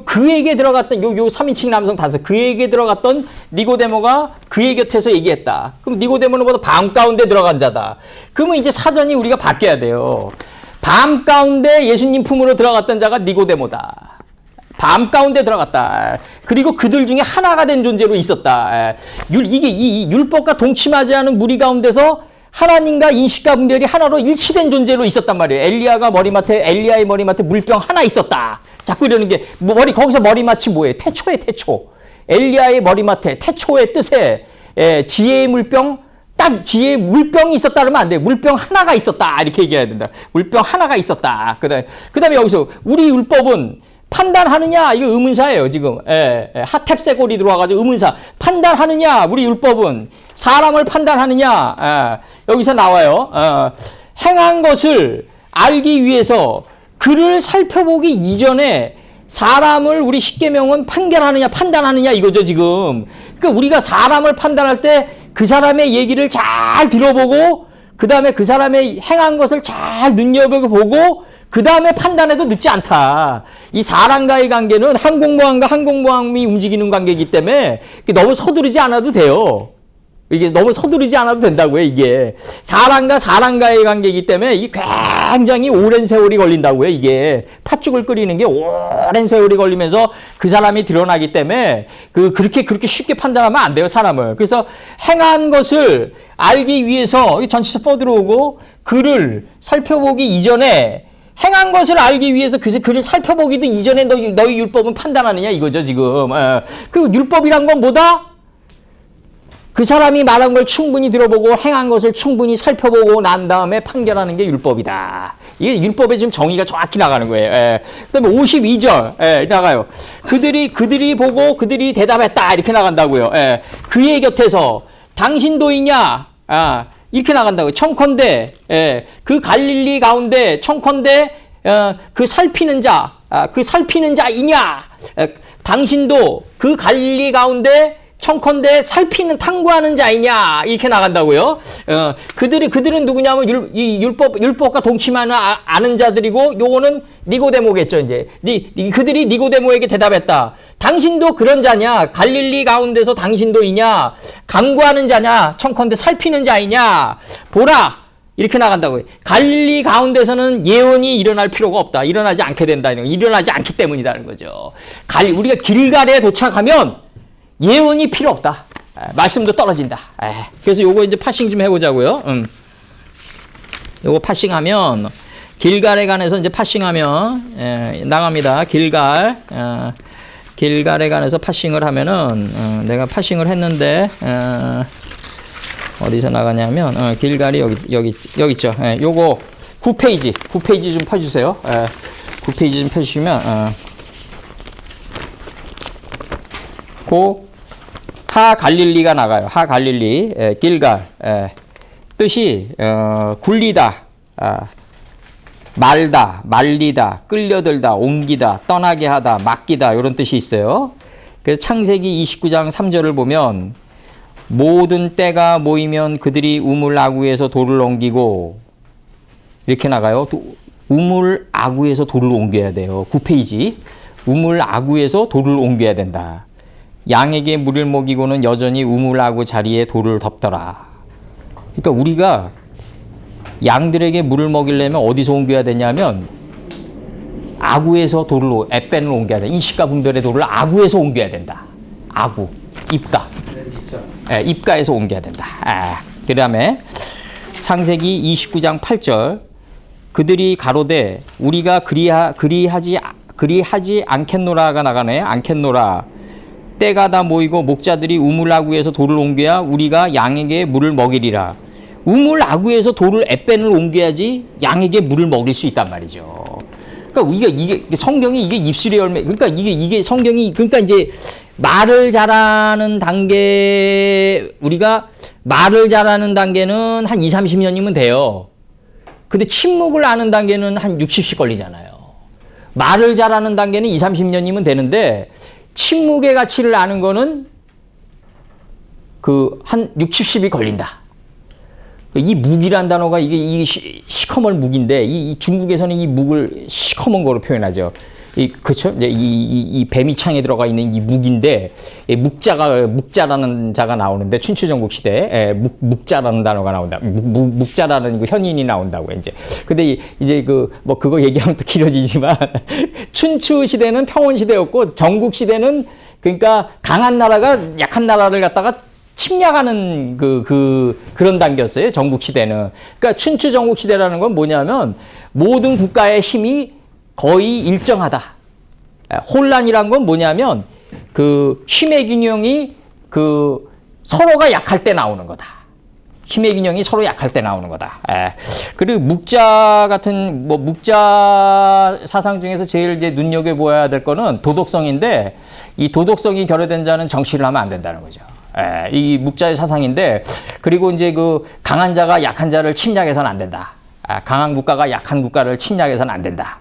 Speaker 1: 그에게 들어갔던 요 3인칭 남성 단서 그에게 들어갔던 니고데모가 그의 곁에서 얘기했다. 그럼 니고데모는 뭐다? 밤 가운데 들어간 자다. 그러면 이제 사전이 우리가 바뀌어야 돼요. 밤 가운데 예수님 품으로 들어갔던 자가 니고데모다. 밤 가운데 들어갔다. 그리고 그들 중에 하나가 된 존재로 있었다. 이게 이 율법과 동침하지 않은 무리 가운데서 하나님과 인식과 분별이 하나로 일치된 존재로 있었단 말이에요. 엘리야의 머리맡에 물병 하나 있었다. 자꾸 이러는 게 거기서 머리맡이 뭐예요? 태초에 태초. 엘리야의 머리맡에 태초의 뜻에 지혜의 물병 지혜의 물병이 있었다 그러면 안 돼요. 물병 하나가 있었다. 이렇게 얘기해야 된다. 물병 하나가 있었다. 그다음에 여기서 우리 율법은 판단하느냐? 이거 의문사예요, 지금. 하탭세골이 들어와가지고 의문사. 판단하느냐? 우리 율법은 사람을 판단하느냐? 여기서 나와요. 행한 것을 알기 위해서 그를 살펴보기 이전에 사람을 우리 십계명은 판단하느냐 이거죠, 지금. 그러니까 우리가 사람을 판단할 때 그 사람의 얘기를 잘 들어보고 그 다음에 그 사람의 행한 것을 잘 눈여겨보고 그 다음에 판단해도 늦지 않다. 이 사람과의 관계는 항공모함과 항공모함이 움직이는 관계이기 때문에 너무 서두르지 않아도 돼요. 이게 너무 서두르지 않아도 된다고요, 이게. 사람과 사람과의 관계이기 때문에 이게 굉장히 오랜 세월이 걸린다고요, 이게. 팥죽을 끓이는 게 오랜 세월이 걸리면서 그 사람이 드러나기 때문에 그렇게 쉽게 판단하면 안 돼요, 사람을. 그래서 행한 것을 알기 위해서 전치사 for 들어오고 그를 살펴보기 이전에 행한 것을 알기 위해서 그를 살펴보기도 이전에 너희 율법은 판단하느냐 이거죠, 지금. 그 율법이란 건 뭐다? 그 사람이 말한 걸 충분히 들어보고 행한 것을 충분히 살펴보고 난 다음에 판결하는 게 율법이다. 이게 율법에 지금 정의가 정확히 나가는 거예요. 그 다음에 52절 나가요. 그들이 보고 그들이 대답했다 이렇게 나간다고요. 그의 곁에서 당신도이냐? 이렇게 나간다고. 청컨대 그 갈릴리 가운데 청컨대 그 살피는 자, 그 살피는 자이냐? 당신도 그 갈릴리 가운데 청컨대 살피는 탐구하는 자이냐? 이렇게 나간다고요. 그들은 누구냐면 율법과 동침하는 아는 자들이고, 요거는 니고데모겠죠. 이제 그들이 니고데모에게 대답했다. 당신도 그런 자냐? 갈릴리 가운데서 당신도이냐? 강구하는 자냐? 청컨대 살피는 자이냐? 보라. 이렇게 나간다고요. 갈릴리 가운데서는 예언이 일어날 필요가 없다. 일어나지 않게 된다. 일어나지 않기 때문이라는 거죠. 우리가 길갈에 도착하면 예언이 필요 없다. 말씀도 떨어진다. 그래서 요거 이제 파싱 좀 해보자고요. 요거 파싱하면, 길갈에 관해서 이제 파싱하면, 나갑니다. 길갈에 관해서 파싱을 하면은, 내가 파싱을 했는데, 어디서 나가냐면, 길갈이 여기 있죠. 요거 9페이지 좀 펴주세요. 9페이지 좀 펴주시면, 하 갈릴리가 나가요. 하 갈릴리, 길갈. 뜻이, 굴리다, 말다, 말리다, 끌려들다, 옮기다, 떠나게 하다, 맡기다, 이런 뜻이 있어요. 그래서 창세기 29장 3절을 보면, 모든 때가 모이면 그들이 우물 아구에서 돌을 옮기고, 이렇게 나가요. 우물 아구에서 돌을 옮겨야 돼요. 9페이지. 우물 아구에서 돌을 옮겨야 된다. 양에게 물을 먹이고는 여전히 우물 아구 자리에 돌을 덮더라. 그러니까 우리가 양들에게 물을 먹이려면 어디서 옮겨야 되냐면, 아구에서 햇벤을 옮겨야 돼. 인식과 분별의 돌을 아구에서 옮겨야 된다. 아구, 입가. 입가에서 옮겨야 된다. 그 다음에 창세기 29장 8절, 그들이 가로되 우리가 그리하지 않겠노라가 나가네. 않겠노라. 때가 다 모이고 목자들이 우물 아구에서 돌을 옮겨야 우리가 양에게 물을 먹이리라. 우물 아구에서 돌을 햇벤을 옮겨야지 양에게 물을 먹일 수 있단 말이죠. 그러니까 이게 성경이 이게 입술의 열매. 그러니까 이게 성경이, 그러니까 이제 말을 잘하는 단계, 우리가 말을 잘하는 단계는 한 20, 30년이면 돼요. 근데 침묵을 아는 단계는 한 60씩 걸리잖아요. 말을 잘하는 단계는 20, 30년이면 되는데, 침묵의 가치를 아는 거는 한 60, 10이 걸린다. 이 묵이란 단어가 이게 시커먼 묵인데, 이 중국에서는 이 묵을 시커먼 거로 표현하죠. 그렇죠? 이 뱀이창에 들어가 있는 이 묵인데, 묵자라는 자가 나오는데, 춘추전국 시대에 묵자라는 단어가 나온다. 묵자라는 그 현인이 나온다고 이제. 근데 이제 그거 얘기하면 또 길어지지만, 춘추 시대는 평원 시대였고, 전국 시대는 그러니까 강한 나라가 약한 나라를 갖다가 침략하는 그런 단계였어요. 전국 시대는. 그러니까 춘추 전국 시대라는 건 뭐냐면, 모든 국가의 힘이 거의 일정하다. 혼란이란 건 뭐냐면, 힘의 균형이 서로가 약할 때 나오는 거다. 힘의 균형이 서로 약할 때 나오는 거다. 그리고 묵자 사상 중에서 제일 이제 눈여겨보아야 될 거는 도덕성인데, 이 도덕성이 결여된 자는 정치를 하면 안 된다는 거죠. 이 묵자의 사상인데, 그리고 이제 강한 자가 약한 자를 침략해서는 안 된다. 강한 국가가 약한 국가를 침략해서는 안 된다.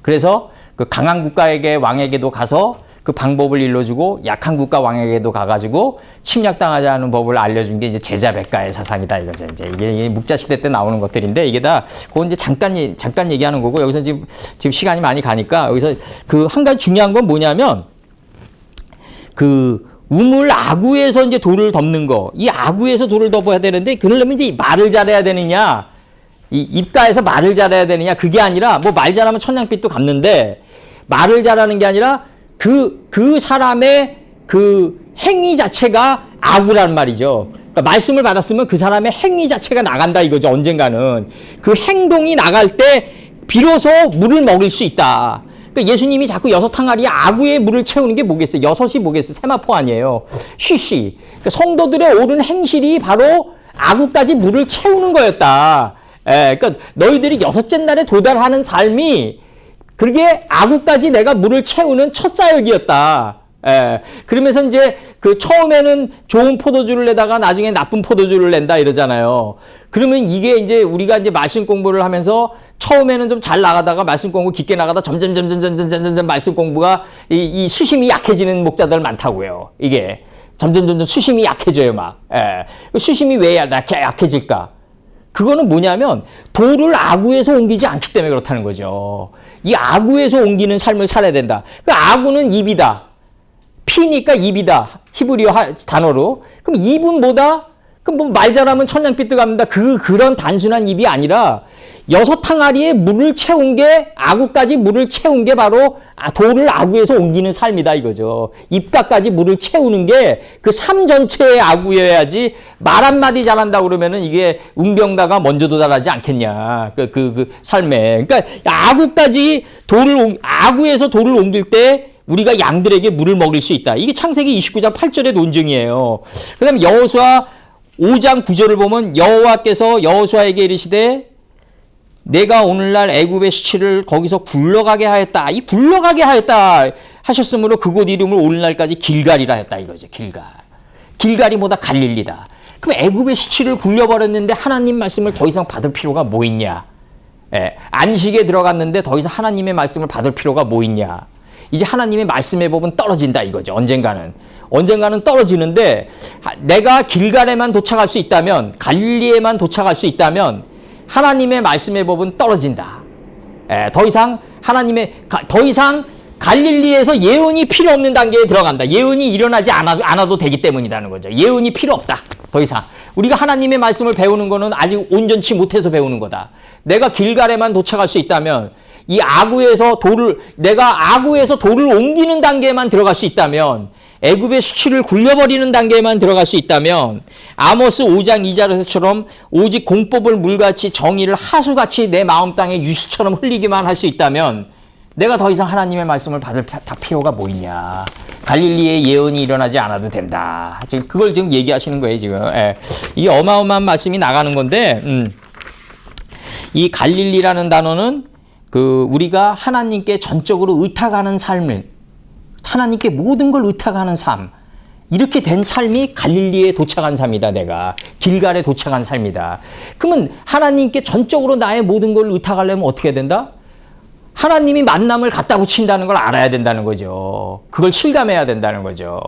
Speaker 1: 그래서 강한 국가에게 왕에게도 가서 그 방법을 일러주고, 약한 국가 왕에게도 가가지고 침략당하지 않은 법을 알려준 게 이제 제자백가의 사상이다 이거죠. 이제 이게 묵자 시대 때 나오는 것들인데, 이게 다 그건 이제 잠깐 얘기하는 거고, 여기서 지금 시간이 많이 가니까 여기서 한 가지 중요한 건 뭐냐면, 우물 아구에서 이제 돌을 덮는 거, 이 아구에서 돌을 덮어야 되는데, 그러려면 이제 말을 잘해야 되느냐, 이 입가에서 말을 잘해야 되느냐, 그게 아니라, 말 잘하면 천냥빚도 갚는데, 말을 잘하는 게 아니라 그 사람의 행위 자체가 아구란 말이죠. 그러니까 말씀을 받았으면 그 사람의 행위 자체가 나간다 이거죠. 언젠가는 그 행동이 나갈 때 비로소 물을 먹일 수 있다. 그러니까 예수님이 자꾸 6항아리에 아구에 물을 채우는 게 뭐겠어요? 6이 뭐겠어요? 세마포 아니에요. 쉬쉬. 그러니까 성도들의 옳은 행실이 바로 아구까지 물을 채우는 거였다. 그러니까 너희들이 6째 날에 도달하는 삶이, 그게 아구까지 내가 물을 채우는 첫 사역이었다. 그러면서 이제 그 처음에는 좋은 포도주를 내다가 나중에 나쁜 포도주를 낸다 이러잖아요. 그러면 이게 이제 우리가 이제 말씀 공부를 하면서 처음에는 좀 잘 나가다가 말씀 공부 깊게 나가다 점점 말씀 공부가 이 수심이 약해지는 목자들 많다고요. 이게 점점 수심이 약해져요, 막. 수심이 왜 약해질까? 그거는 뭐냐면 돌을 아구에서 옮기지 않기 때문에 그렇다는 거죠. 이 아구에서 옮기는 삶을 살아야 된다. 그 아구는 입이다. 피니까 입이다. 히브리어 단어로. 그럼 입은 뭐다? 그럼 뭐 말 잘하면 천냥빚도 갚는다. 그런 단순한 입이 아니라 6항아리에 물을 채운 게 아구까지 물을 채운 게 바로 돌을 아구에서 옮기는 삶이다 이거죠. 입가까지 물을 채우는 게 그 삶 전체의 아구여야지 말 한마디 잘한다고 그러면은 이게 웅병다가 먼저 도달하지 않겠냐. 그 삶에. 그러니까 아구까지 아구에서 돌을 옮길 때 우리가 양들에게 물을 먹일 수 있다. 이게 창세기 29장 8절의 논증이에요. 그 다음에 여호수아 5장 9절을 보면 여호와께서 여호수아에게 이르시되 내가 오늘날 애굽의 수치를 거기서 굴러가게 하였다. 이 굴러가게 하였다 하셨으므로 그곳 이름을 오늘날까지 길갈이라 했다 이거죠. 길갈이 뭐다? 갈릴리다. 그럼 애굽의 수치를 굴려버렸는데 하나님 말씀을 더 이상 받을 필요가 뭐 있냐? 안식에 들어갔는데 더 이상 하나님의 말씀을 받을 필요가 뭐 있냐? 이제 하나님의 말씀의 법은 떨어진다 이거죠. 언젠가는 떨어지는데 내가 길갈에만 도착할 수 있다면 갈릴리에만 도착할 수 있다면 하나님의 말씀의 법은 떨어진다. 더 이상 갈릴리에서 예언이 필요 없는 단계에 들어간다. 예언이 일어나지 않아도 되기 때문이라는 거죠. 예언이 필요 없다. 더 이상. 우리가 하나님의 말씀을 배우는 거는 아직 온전치 못해서 배우는 거다. 내가 길갈에만 도착할 수 있다면 이 내가 아구에서 돌을 옮기는 단계에만 들어갈 수 있다면 애굽의 수치를 굴려버리는 단계에만 들어갈 수 있다면 아모스 5장 2절에서처럼 오직 공법을 물같이 정의를 하수같이 내 마음 땅에 유수처럼 흘리기만 할 수 있다면 내가 더 이상 하나님의 말씀을 받을 필요가 뭐 있냐. 갈릴리에 예언이 일어나지 않아도 된다. 지금 그걸 지금 얘기하시는 거예요, 지금. 이 어마어마한 말씀이 나가는 건데 이 갈릴리라는 단어는 우리가 하나님께 전적으로 의탁하는 삶을 하나님께 모든 걸 의탁하는 삶. 이렇게 된 삶이 갈릴리에 도착한 삶이다. 내가 길갈에 도착한 삶이다. 그러면 하나님께 전적으로 나의 모든 걸 의탁하려면 어떻게 된다? 하나님이 만남을 갖다 붙인다는 걸 알아야 된다는 거죠. 그걸 실감해야 된다는 거죠.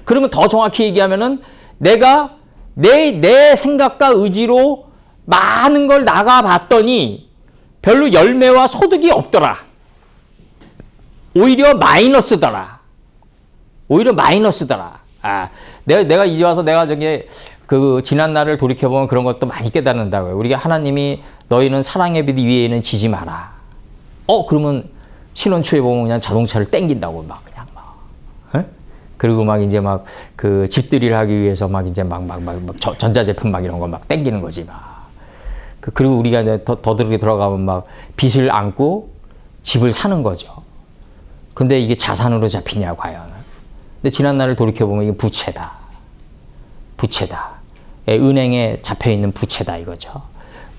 Speaker 1: 그러면 더 정확히 얘기하면은 내가 내 생각과 의지로 많은 걸 나가봤더니 별로 열매와 소득이 없더라. 오히려 마이너스더라. 내가 이제 와서 내가 지난 날을 돌이켜보면 그런 것도 많이 깨닫는다고요. 우리가 하나님이 너희는 사랑의 빛 위에는 지지 마라. 그러면 신혼초에 보면 그냥 자동차를 땡긴다고 그리고 막 이제 그 집들이를 하기 위해서 이제 전자제품 이런 거 땡기는 거지 그리고 우리가 더들게 들어가면 빚을 안고 집을 사는 거죠. 근데 이게 자산으로 잡히냐 과연? 근데 지난 날을 돌이켜보면 이게 부채다. 은행에 잡혀있는 부채다 이거죠.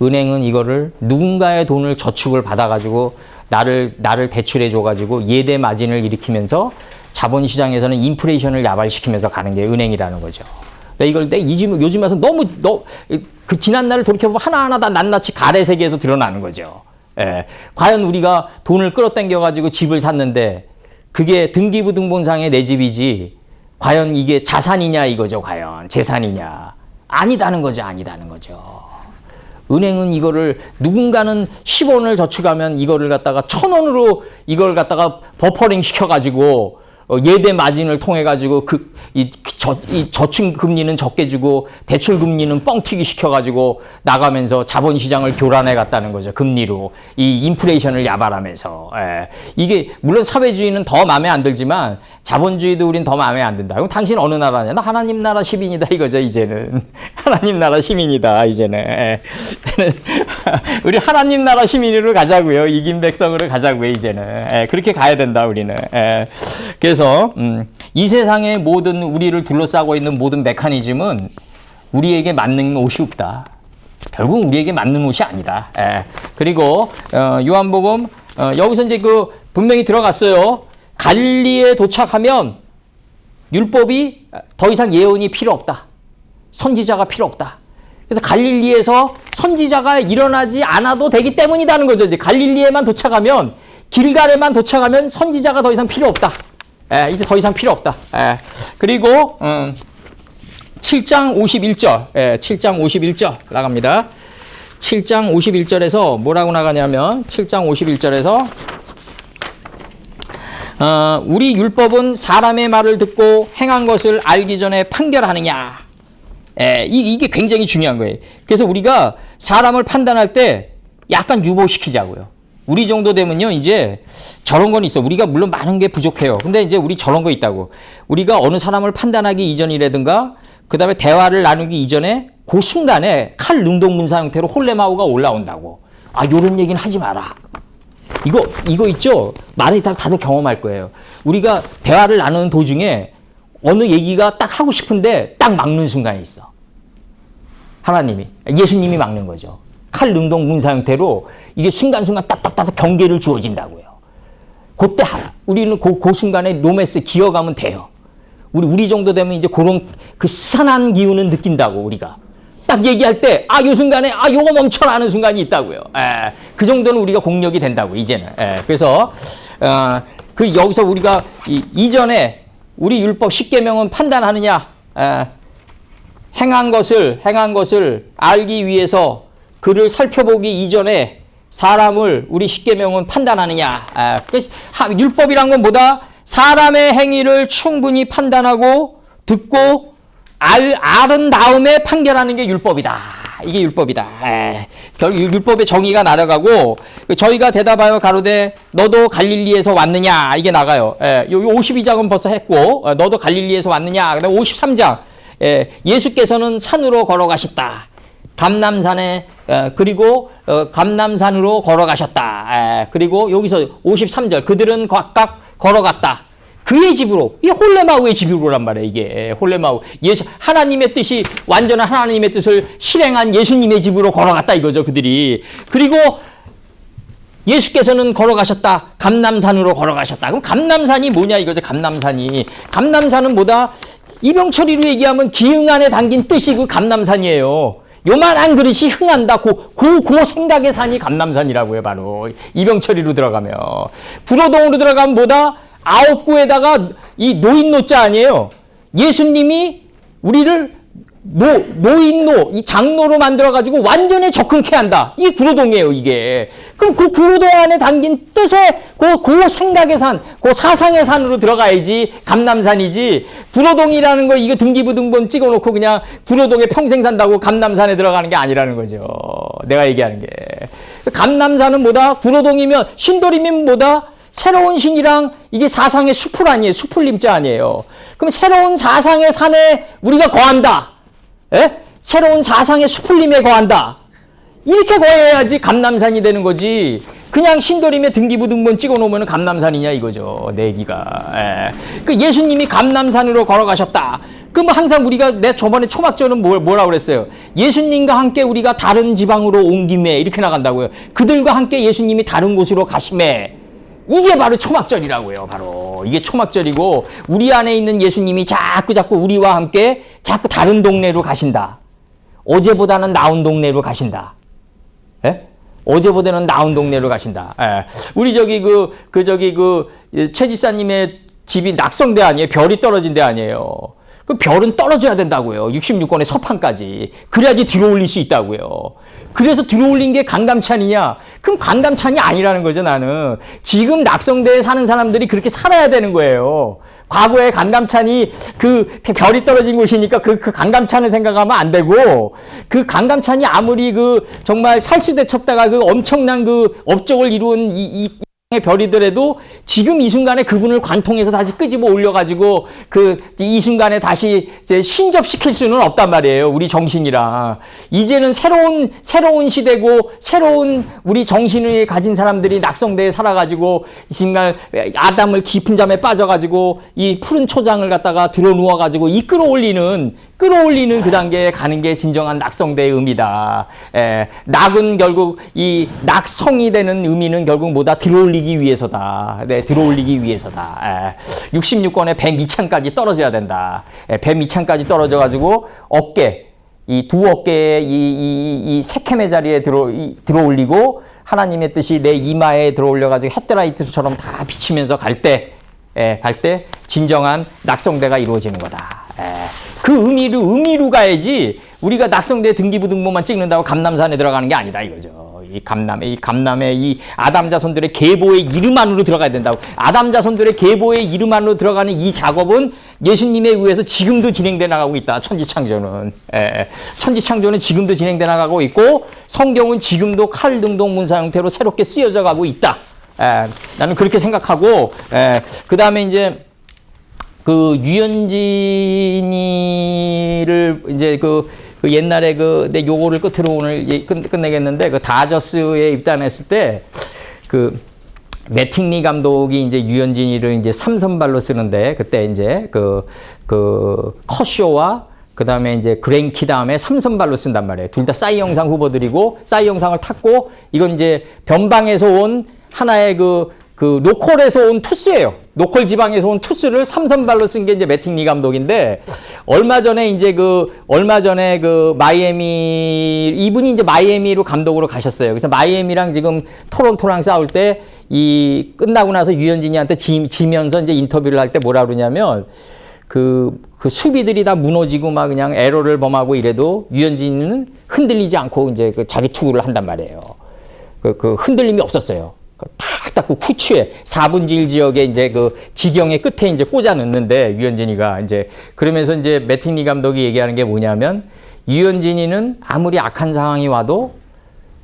Speaker 1: 은행은 이거를 누군가의 돈을 저축을 받아가지고 나를 대출해줘가지고 예대 마진을 일으키면서 자본시장에서는 인플레이션을 야발시키면서 가는 게 은행이라는 거죠. 이걸 요즘 와서 그 지난 날을 돌이켜보면 하나하나 다 낱낱이 가래 세계에서 드러나는 거죠. 과연 우리가 돈을 끌어당겨가지고 집을 샀는데 그게 등기부등본상의 내 집이지 과연 이게 자산이냐 이거죠. 과연 재산이냐. 아니다는 거죠. 은행은 이거를 누군가는 10원을 저축하면 이거를 갖다가 1,000원으로 이걸 갖다가 버퍼링 시켜가지고 예대 마진을 통해 가지고 이 저축 금리는 적게 주고 대출 금리는 뻥튀기 시켜가지고 나가면서 자본시장을 교란해 갔다는 거죠. 금리로 이 인플레이션을 야발하면서 이게 물론 사회주의는 더 마음에 안 들지만 자본주의도 우린 더 마음에 안 든다. 그럼 당신 어느 나라냐? 나 하나님 나라 시민이다 이거죠. 이제는 하나님 나라 시민이다. 이제는 우리 하나님 나라 시민으로 가자고요. 이긴 백성으로 가자고요. 이제는 그렇게 가야 된다. 우리는 그래서 이 세상의 모든 우리를 둘러싸고 있는 모든 메커니즘은 우리에게 맞는 옷이 없다. 결국 우리에게 맞는 옷이 아니다. 그리고 요한복음 여기서 이제 분명히 들어갔어요. 갈릴리에 도착하면 율법이 더 이상 예언이 필요 없다. 선지자가 필요 없다. 그래서 갈릴리에서 선지자가 일어나지 않아도 되기 때문이라는 거죠. 이제 갈릴리에만 도착하면, 길갈에만 도착하면 선지자가 더 이상 필요 없다. 이제 더 이상 필요 없다. 그리고 7장 51절, 7장 51절 나갑니다. 7장 51절에서 뭐라고 나가냐면 7장 51절에서 우리 율법은 사람의 말을 듣고 행한 것을 알기 전에 판결하느냐. 이게 굉장히 중요한 거예요. 그래서 우리가 사람을 판단할 때 약간 유보시키자고요. 우리 정도 되면요, 이제 저런 건 있어. 우리가 물론 많은 게 부족해요. 근데 이제 우리 저런 거 있다고. 우리가 어느 사람을 판단하기 이전이라든가, 그 다음에 대화를 나누기 이전에 그 순간에 칼 능동문사 형태로 홀레마우가 올라온다고. 요런 얘기는 하지 마라. 이거 있죠? 말에 다들 경험할 거예요. 우리가 대화를 나누는 도중에 어느 얘기가 딱 하고 싶은데 딱 막는 순간이 있어. 하나님이, 예수님이 막는 거죠. 칼 능동 문사 형태로 이게 순간순간 딱딱딱 경계를 주어진다고요. 그때 우리는 그 순간에 노메스 기어가면 돼요. 우리 정도 되면 이제 그런 그 스산한 기운은 느낀다고, 우리가. 딱 얘기할 때, 요 순간에, 요거 멈춰라 하는 순간이 있다고요. 그 정도는 우리가 공력이 된다고, 이제는. 그래서, 여기서 우리가 이전에 우리 율법 10계명은 판단하느냐, 행한 것을 알기 위해서 그를 살펴보기 이전에 사람을 우리 10계명은 판단하느냐. 율법이란 건 뭐다? 사람의 행위를 충분히 판단하고 듣고 아른 다음에 판결하는 게 율법이다. 이게 율법이다. 결국 율법의 정의가 날아가고, 저희가 대답하여 가로되 너도 갈릴리에서 왔느냐, 이게 나가요. 요 52장은 벌써 했고, 너도 갈릴리에서 왔느냐. 그다음 53장, 예수께서는 산으로 걸어가셨다. 감람산에, 그리고 감람산으로 걸어가셨다. 그리고 여기서 53절, 그들은 각각 걸어갔다. 그의 집으로, 이게 홀레마우의 집으로란 말이에요. 이게 홀레마우, 하나님의 뜻이, 완전한 하나님의 뜻을 실행한 예수님의 집으로 걸어갔다 이거죠, 그들이. 그리고 예수께서는 걸어가셨다. 감람산으로 걸어가셨다. 그럼 감람산이 뭐냐 이거죠. 감람산은 뭐다? 이병철이로 얘기하면 기흥 안에 담긴 뜻이 그 감람산이에요. 요만한 그릇이 흥한다. 그 생각의 산이 감람산이라고요. 바로 이병철이로 들어가면. 구로동으로 들어가면 뭐다? 아홉구에다가 이 노인노자 아니에요. 예수님이 우리를 노인노, 이 장로로 만들어가지고 완전히 적응케 한다. 이게 구로동이에요, 이게. 그럼 그 구로동 안에 담긴 뜻의 그 생각의 산, 그 사상의 산으로 들어가야지 감람산이지. 구로동이라는 거 이거 등기부등본 찍어놓고 그냥 구로동에 평생 산다고 감람산에 들어가는 게 아니라는 거죠. 내가 얘기하는 게. 감람산은 뭐다? 구로동이면, 신도림이면 뭐다? 새로운 신이랑 이게 사상의 숲을 아니에요. 숲을림자 아니에요. 그럼 새로운 사상의 산에 우리가 거한다. 새로운 사상의 숲을림에 거한다. 이렇게 거해야지 감람산이 되는 거지. 그냥 신도림에 등기부등본 찍어놓으면 감람산이냐 이거죠. 내기가. 그 예수님이 감람산으로 걸어가셨다. 그럼 항상 우리가 저번에 초막절은 뭐라고 그랬어요? 예수님과 함께 우리가 다른 지방으로 온 김에 이렇게 나간다고요. 그들과 함께 예수님이 다른 곳으로 가심에. 이게 바로 초막절이라고요. 바로 이게 초막절이고, 우리 안에 있는 예수님이 자꾸 우리와 함께 자꾸 다른 동네로 가신다. 어제보다는 나은 동네로 가신다. 어제보다는 나은 동네로 가신다. 우리 최 지사님의 집이 낙성대 아니에요? 별이 떨어진 데 아니에요? 그 별은 떨어져야 된다고요. 66권의 서판까지. 그래야지 들어올릴 수 있다고요. 그래서 들어올린 게 강감찬이냐? 그럼 강감찬이 아니라는 거죠, 나는. 지금 낙성대에 사는 사람들이 그렇게 살아야 되는 거예요. 과거에 강감찬이 그 별이 떨어진 곳이니까 그 강감찬을 생각하면 안 되고, 그 강감찬이 아무리 정말 살수대 쳤다가 엄청난 업적을 이룬 이 별이더라도 지금 이 순간에 그분을 관통해서 다시 끄집어 올려가지고 이 순간에 다시 신접시킬 수는 없단 말이에요. 우리 정신이랑. 이제는 새로운 시대고 새로운 우리 정신을 가진 사람들이 낙성대에 살아가지고 정말 아담을 깊은 잠에 빠져가지고 이 푸른 초장을 갖다가 들어 누워가지고 이끌어 올리는 끌어올리는 그 단계에 가는 게 진정한 낙성대의 의미다. 낙은 결국 이 낙성이 되는 의미는 결국 뭐다? 들어올리기 위해서다. 네, 들어올리기 위해서다. 66권의 배 밑창까지 떨어져야 된다. 배 밑창까지 떨어져가지고 어깨, 이 두 어깨에 이 세켐의 자리에 들어올리고 하나님의 뜻이 내 이마에 들어올려가지고 헤드라이트처럼 다 비치면서 갈 때 진정한 낙성대가 이루어지는 거다. 그 의미로 가야지 우리가 낙성대 등기부등본만 찍는다고 감남산에 들어가는 게 아니다 이거죠. 이 감남의 이 아담 자손들의 계보의 이름 안으로 들어가야 된다고. 아담 자손들의 계보의 이름 안으로 들어가는 이 작업은 예수님에 의해서 지금도 진행돼 나가고 있다. 천지창조는. 천지창조는 지금도 진행돼 나가고 있고 성경은 지금도 칼등동 문사 형태로 새롭게 쓰여져 가고 있다. 나는 그렇게 생각하고 그 다음에 이제 그 유현진이를 이제 그 옛날에 내 요거를 끝으로 오늘 끝내겠는데 그 다저스에 입단했을 때 그 매팅리 감독이 이제 유현진이를 이제 3선발로 쓰는데 그때 이제 그 커쇼와 그 다음에 이제 그랭키 다음에 3선발로 쓴단 말이에요. 둘 다 싸이 영상 후보들이고 싸이 영상을 탔고 이건 이제 변방에서 온 하나의 그 노콜에서 온 투수예요. 노콜 지방에서 온 투수를 3선발로 쓴 게 이제 매팅리 감독인데 얼마 전에 마이애미 이분이 이제 마이애미로 감독으로 가셨어요. 그래서 마이애미랑 지금 토론토랑 싸울 때 이 끝나고 나서 유현진이한테 지면서 이제 인터뷰를 할 때 뭐라 그러냐면 그 수비들이 다 무너지고 막 그냥 에러를 범하고 이래도 유현진은 흔들리지 않고 이제 자기 투구를 한단 말이에요. 그 흔들림이 없었어요. 딱 닦고 후추에 4분지 1 지역에 이제 그 지경의 끝에 이제 꽂아 넣는데 유현진이가 이제 그러면서 이제 매팅리 감독이 얘기하는 게 뭐냐면 유현진이는 아무리 악한 상황이 와도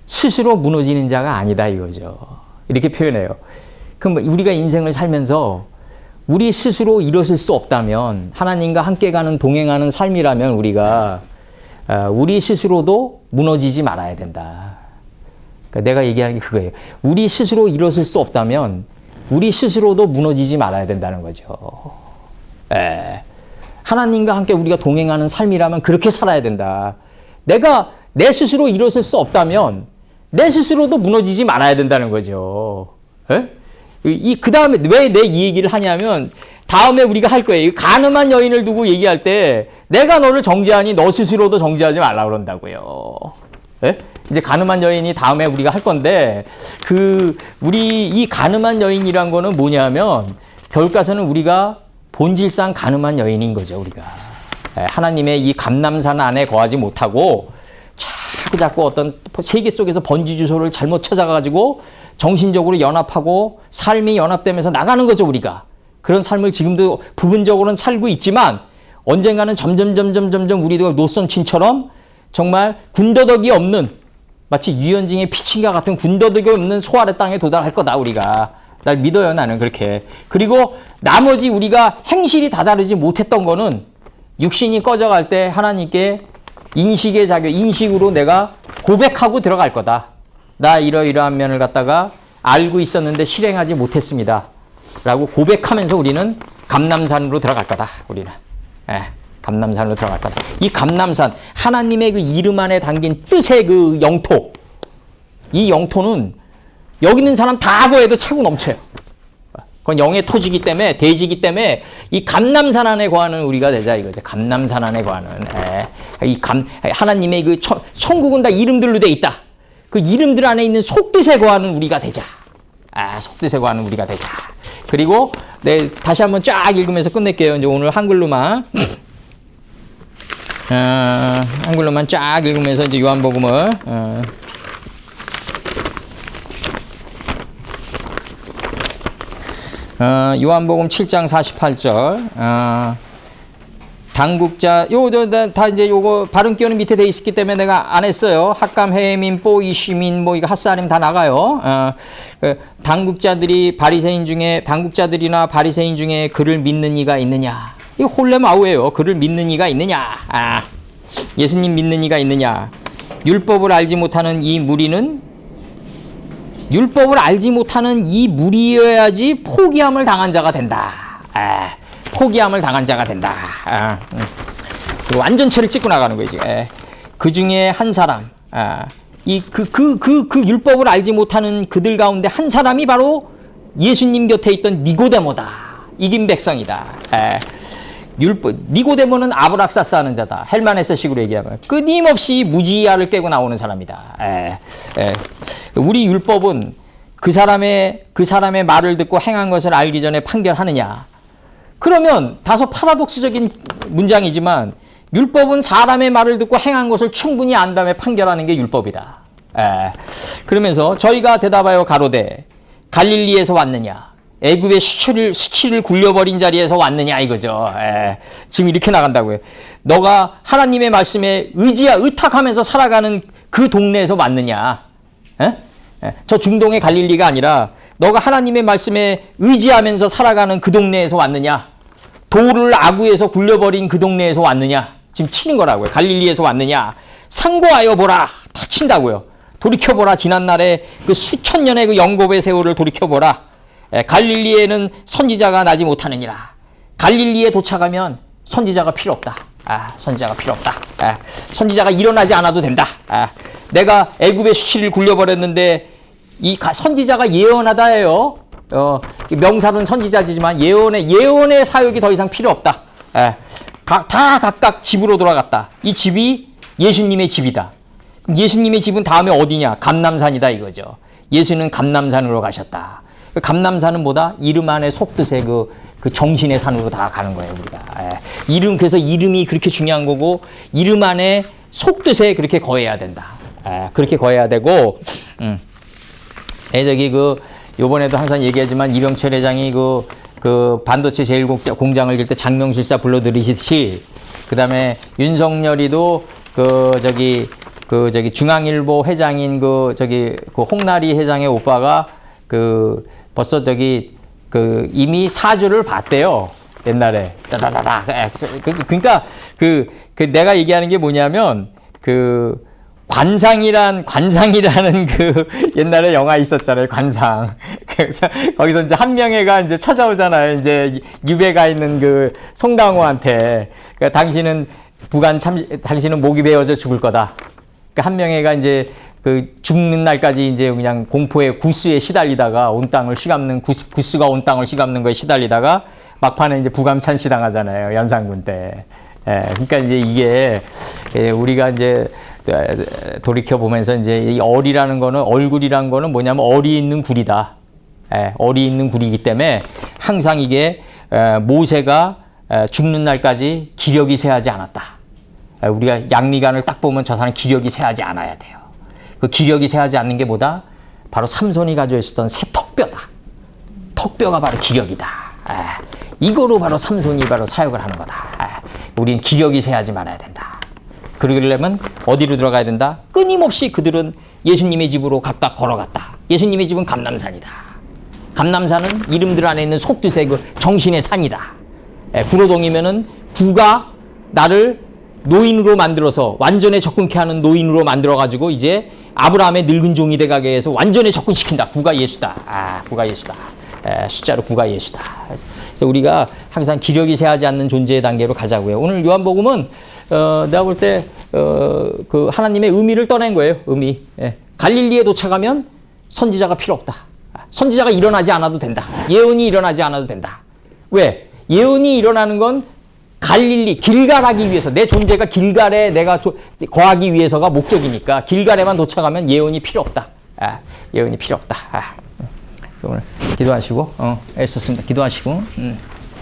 Speaker 1: 스스로 무너지는 자가 아니다 이거죠. 이렇게 표현해요. 그럼 우리가 인생을 살면서 우리 스스로 일어설 수 없다면 하나님과 함께 가는 동행하는 삶이라면 우리가 우리 스스로도 무너지지 말아야 된다. 그러니까 내가 얘기하는 게 그거예요. 우리 스스로 일어설 수 없다면 우리 스스로도 무너지지 말아야 된다는 거죠. 하나님과 함께 우리가 동행하는 삶이라면 그렇게 살아야 된다. 내가 내 스스로 일어설 수 없다면 내 스스로도 무너지지 말아야 된다는 거죠. 그 다음에 왜 내 이 얘기를 하냐면 다음에 우리가 할 거예요. 가늠한 여인을 두고 얘기할 때 내가 너를 정죄하니 너 스스로도 정죄하지 말라 그런다고요. 이제 가늠한 여인이 다음에 우리가 할 건데 우리 이 가늠한 여인이란 거는 뭐냐면 결과서는 우리가 본질상 가늠한 여인인 거죠. 우리가 하나님의 이 감람산 안에 거하지 못하고 자꾸 어떤 세계 속에서 번지 주소를 잘못 찾아가지고 정신적으로 연합하고 삶이 연합되면서 나가는 거죠. 우리가 그런 삶을 지금도 부분적으로는 살고 있지만 언젠가는 점점 우리도 노선친처럼 정말 군더더기 없는 마치 유현진의 피친과 같은 군더더기 없는 소아의 땅에 도달할 거다. 우리가 날 믿어요. 나는 그렇게. 그리고 나머지 우리가 행실이 다다르지 못했던 거는 육신이 꺼져갈 때 하나님께 인식의 자격, 인식으로 내가 고백하고 들어갈 거다. 나 이러이러한 면을 갖다가 알고 있었는데 실행하지 못했습니다. 라고 고백하면서 우리는 감람산으로 들어갈 거다. 우리는. 감람산으로 들어갈 거다. 이 감람산, 하나님의 그 이름 안에 담긴 뜻의 그 영토. 이 영토는 여기 있는 사람 다 거해도 차고 넘쳐요. 그건 영의 토지기 때문에, 대지기 때문에 이 감람산 안에 거하는 우리가 되자 이거죠. 감람산 안에 거하는. 하나님의 그 천국은 다 이름들로 돼 있다. 그 이름들 안에 있는 속뜻에 거하는 우리가 되자. 속뜻에 거하는 우리가 되자. 그리고 다시 한번 쫙 읽으면서 끝낼게요. 이제 오늘 한글로만. 한글로만 쫙 읽으면서 이제 요한복음을. 요한복음 7장 48절. 당국자, 다 이제 요거 발음 기호는 밑에 돼 있기 때문에 내가 안 했어요. 학감, 해민, 뽀, 이시민, 이거 핫사림 다 나가요. 당국자들이나 바리새인 중에 그를 믿는 이가 있느냐. 이거 홀레마우예요. 그를 믿는 이가 있느냐. 예수님 믿는 이가 있느냐. 율법을 알지 못하는 이 무리는 율법을 알지 못하는 이 무리여야지 포기함을 당한 자가 된다. 포기함을 당한 자가 된다. 완전체를 찍고 나가는 거예요, 지금. 그 중에 한 사람, 그 율법을 알지 못하는 그들 가운데 한 사람이 바로 예수님 곁에 있던 니고데모다. 이긴 백성이다. 니고데모는 아브락사스 하는 자다. 헬마네스식으로 얘기하면 끊임없이 무지야를 깨고 나오는 사람이다. 우리 율법은 그 사람의 말을 듣고 행한 것을 알기 전에 판결하느냐. 그러면 다소 파라독스적인 문장이지만 율법은 사람의 말을 듣고 행한 것을 충분히 안 다음에 판결하는 게 율법이다. 그러면서 저희가 대답하여 가로되 갈릴리에서 왔느냐, 애굽의 수치를 굴려버린 자리에서 왔느냐 이거죠. 지금 이렇게 나간다고요. 너가 하나님의 말씀에 의탁하면서 살아가는 그 동네에서 왔느냐. 저 중동의 갈릴리가 아니라 너가 하나님의 말씀에 의지하면서 살아가는 그 동네에서 왔느냐. 돌을 아구에서 굴려버린 그 동네에서 왔느냐. 지금 치는 거라고요. 갈릴리에서 왔느냐. 상고하여 보라. 다 친다고요. 돌이켜보라. 지난날에 그 수천 년의 그 영겁의 세월을 돌이켜보라. 갈릴리에는 선지자가 나지 못하느니라. 갈릴리에 도착하면 선지자가 필요 없다. 선지자가 필요 없다. 선지자가 일어나지 않아도 된다. 내가 애굽의 수치를 굴려버렸는데 이 선지자가 예언하다예요. 명사는 선지자지만 예언의 사역이 더 이상 필요 없다. 다 각각 집으로 돌아갔다. 이 집이 예수님의 집이다. 예수님의 집은 다음에 어디냐? 감람산이다 이거죠. 예수는 감람산으로 가셨다. 감람산은 뭐다? 이름 안에 속뜻의 그 정신의 산으로 다 가는 거예요, 우리가. 그래서 이름이 그렇게 중요한 거고, 이름 안에 속뜻에 그렇게 거해야 된다. 그렇게 거해야 되고, 요번에도 항상 얘기하지만 이병철 회장이 그 반도체 제1공장을 열 때 장명술사 불러들이시듯이, 그 다음에 윤석열이도 중앙일보 회장인 그 홍나리 회장의 오빠가 벌써 이미 사주를 봤대요. 옛날에. 따다다다. 그러니까 내가 얘기하는 게 뭐냐면 관상이라는 옛날에 영화 있었잖아요. 관상. 그래서 거기서 이제 한명회가 이제 찾아오잖아요. 이제 유배가 있는 그 송강호한테. 그러니까 당신은 목이 베어져 죽을 거다. 그러니까 한명회가 이제 죽는 날까지 이제 그냥 공포의 구스에 시달리다가 구스가 온 땅을 시감는 거에 시달리다가 막판에 이제 부감 찬시당하잖아요. 연산군 때. 그러니까 이제 이게 우리가 이제 돌이켜보면서 이제 이 얼이라는 거는, 얼굴이라는 거는 뭐냐면 얼이 있는 굴이다. 얼이 있는 굴이기 때문에 항상 이게 모세가 죽는 날까지 기력이 쇠하지 않았다. 우리가 양미간을 딱 보면 저 사람 기력이 쇠하지 않아야 돼요. 그 기력이 쇠하지 않는 게 뭐다? 바로 삼손이 가지고 있었던 새 턱뼈다. 턱뼈가 바로 기력이다. 이거로 바로 삼손이 바로 사역을 하는 거다. 우린 기력이 쇠하지 말아야 된다. 그러려면 어디로 들어가야 된다? 끊임없이 그들은 예수님의 집으로 갔다 걸어갔다. 예수님의 집은 감람산이다. 감람산은 이름들 안에 있는 속뜻의 그 정신의 산이다. 구로동이면은 구가 나를 노인으로 만들어서 완전히 접근케 하는 노인으로 만들어가지고 이제 아브라함의 늙은 종이 돼가게 해서 완전히 접근시킨다. 구가 예수다. 구가 예수다. 숫자로 구가 예수다. 그래서 우리가 항상 기력이 쇠하지 않는 존재의 단계로 가자고요. 오늘 요한복음은 내가 볼 때 그 하나님의 의미를 떠낸 거예요. 의미. 갈릴리에 도착하면 선지자가 필요 없다. 선지자가 일어나지 않아도 된다. 예언이 일어나지 않아도 된다. 왜? 예언이 일어나는 건 길갈하기 위해서, 내 존재가 길갈에 내가 거하기 위해서가 목적이니까 길갈에만 도착하면 예언이 필요 없다. 예언이 필요 없다. 오늘 기도하시고, 애썼습니다. 기도하시고.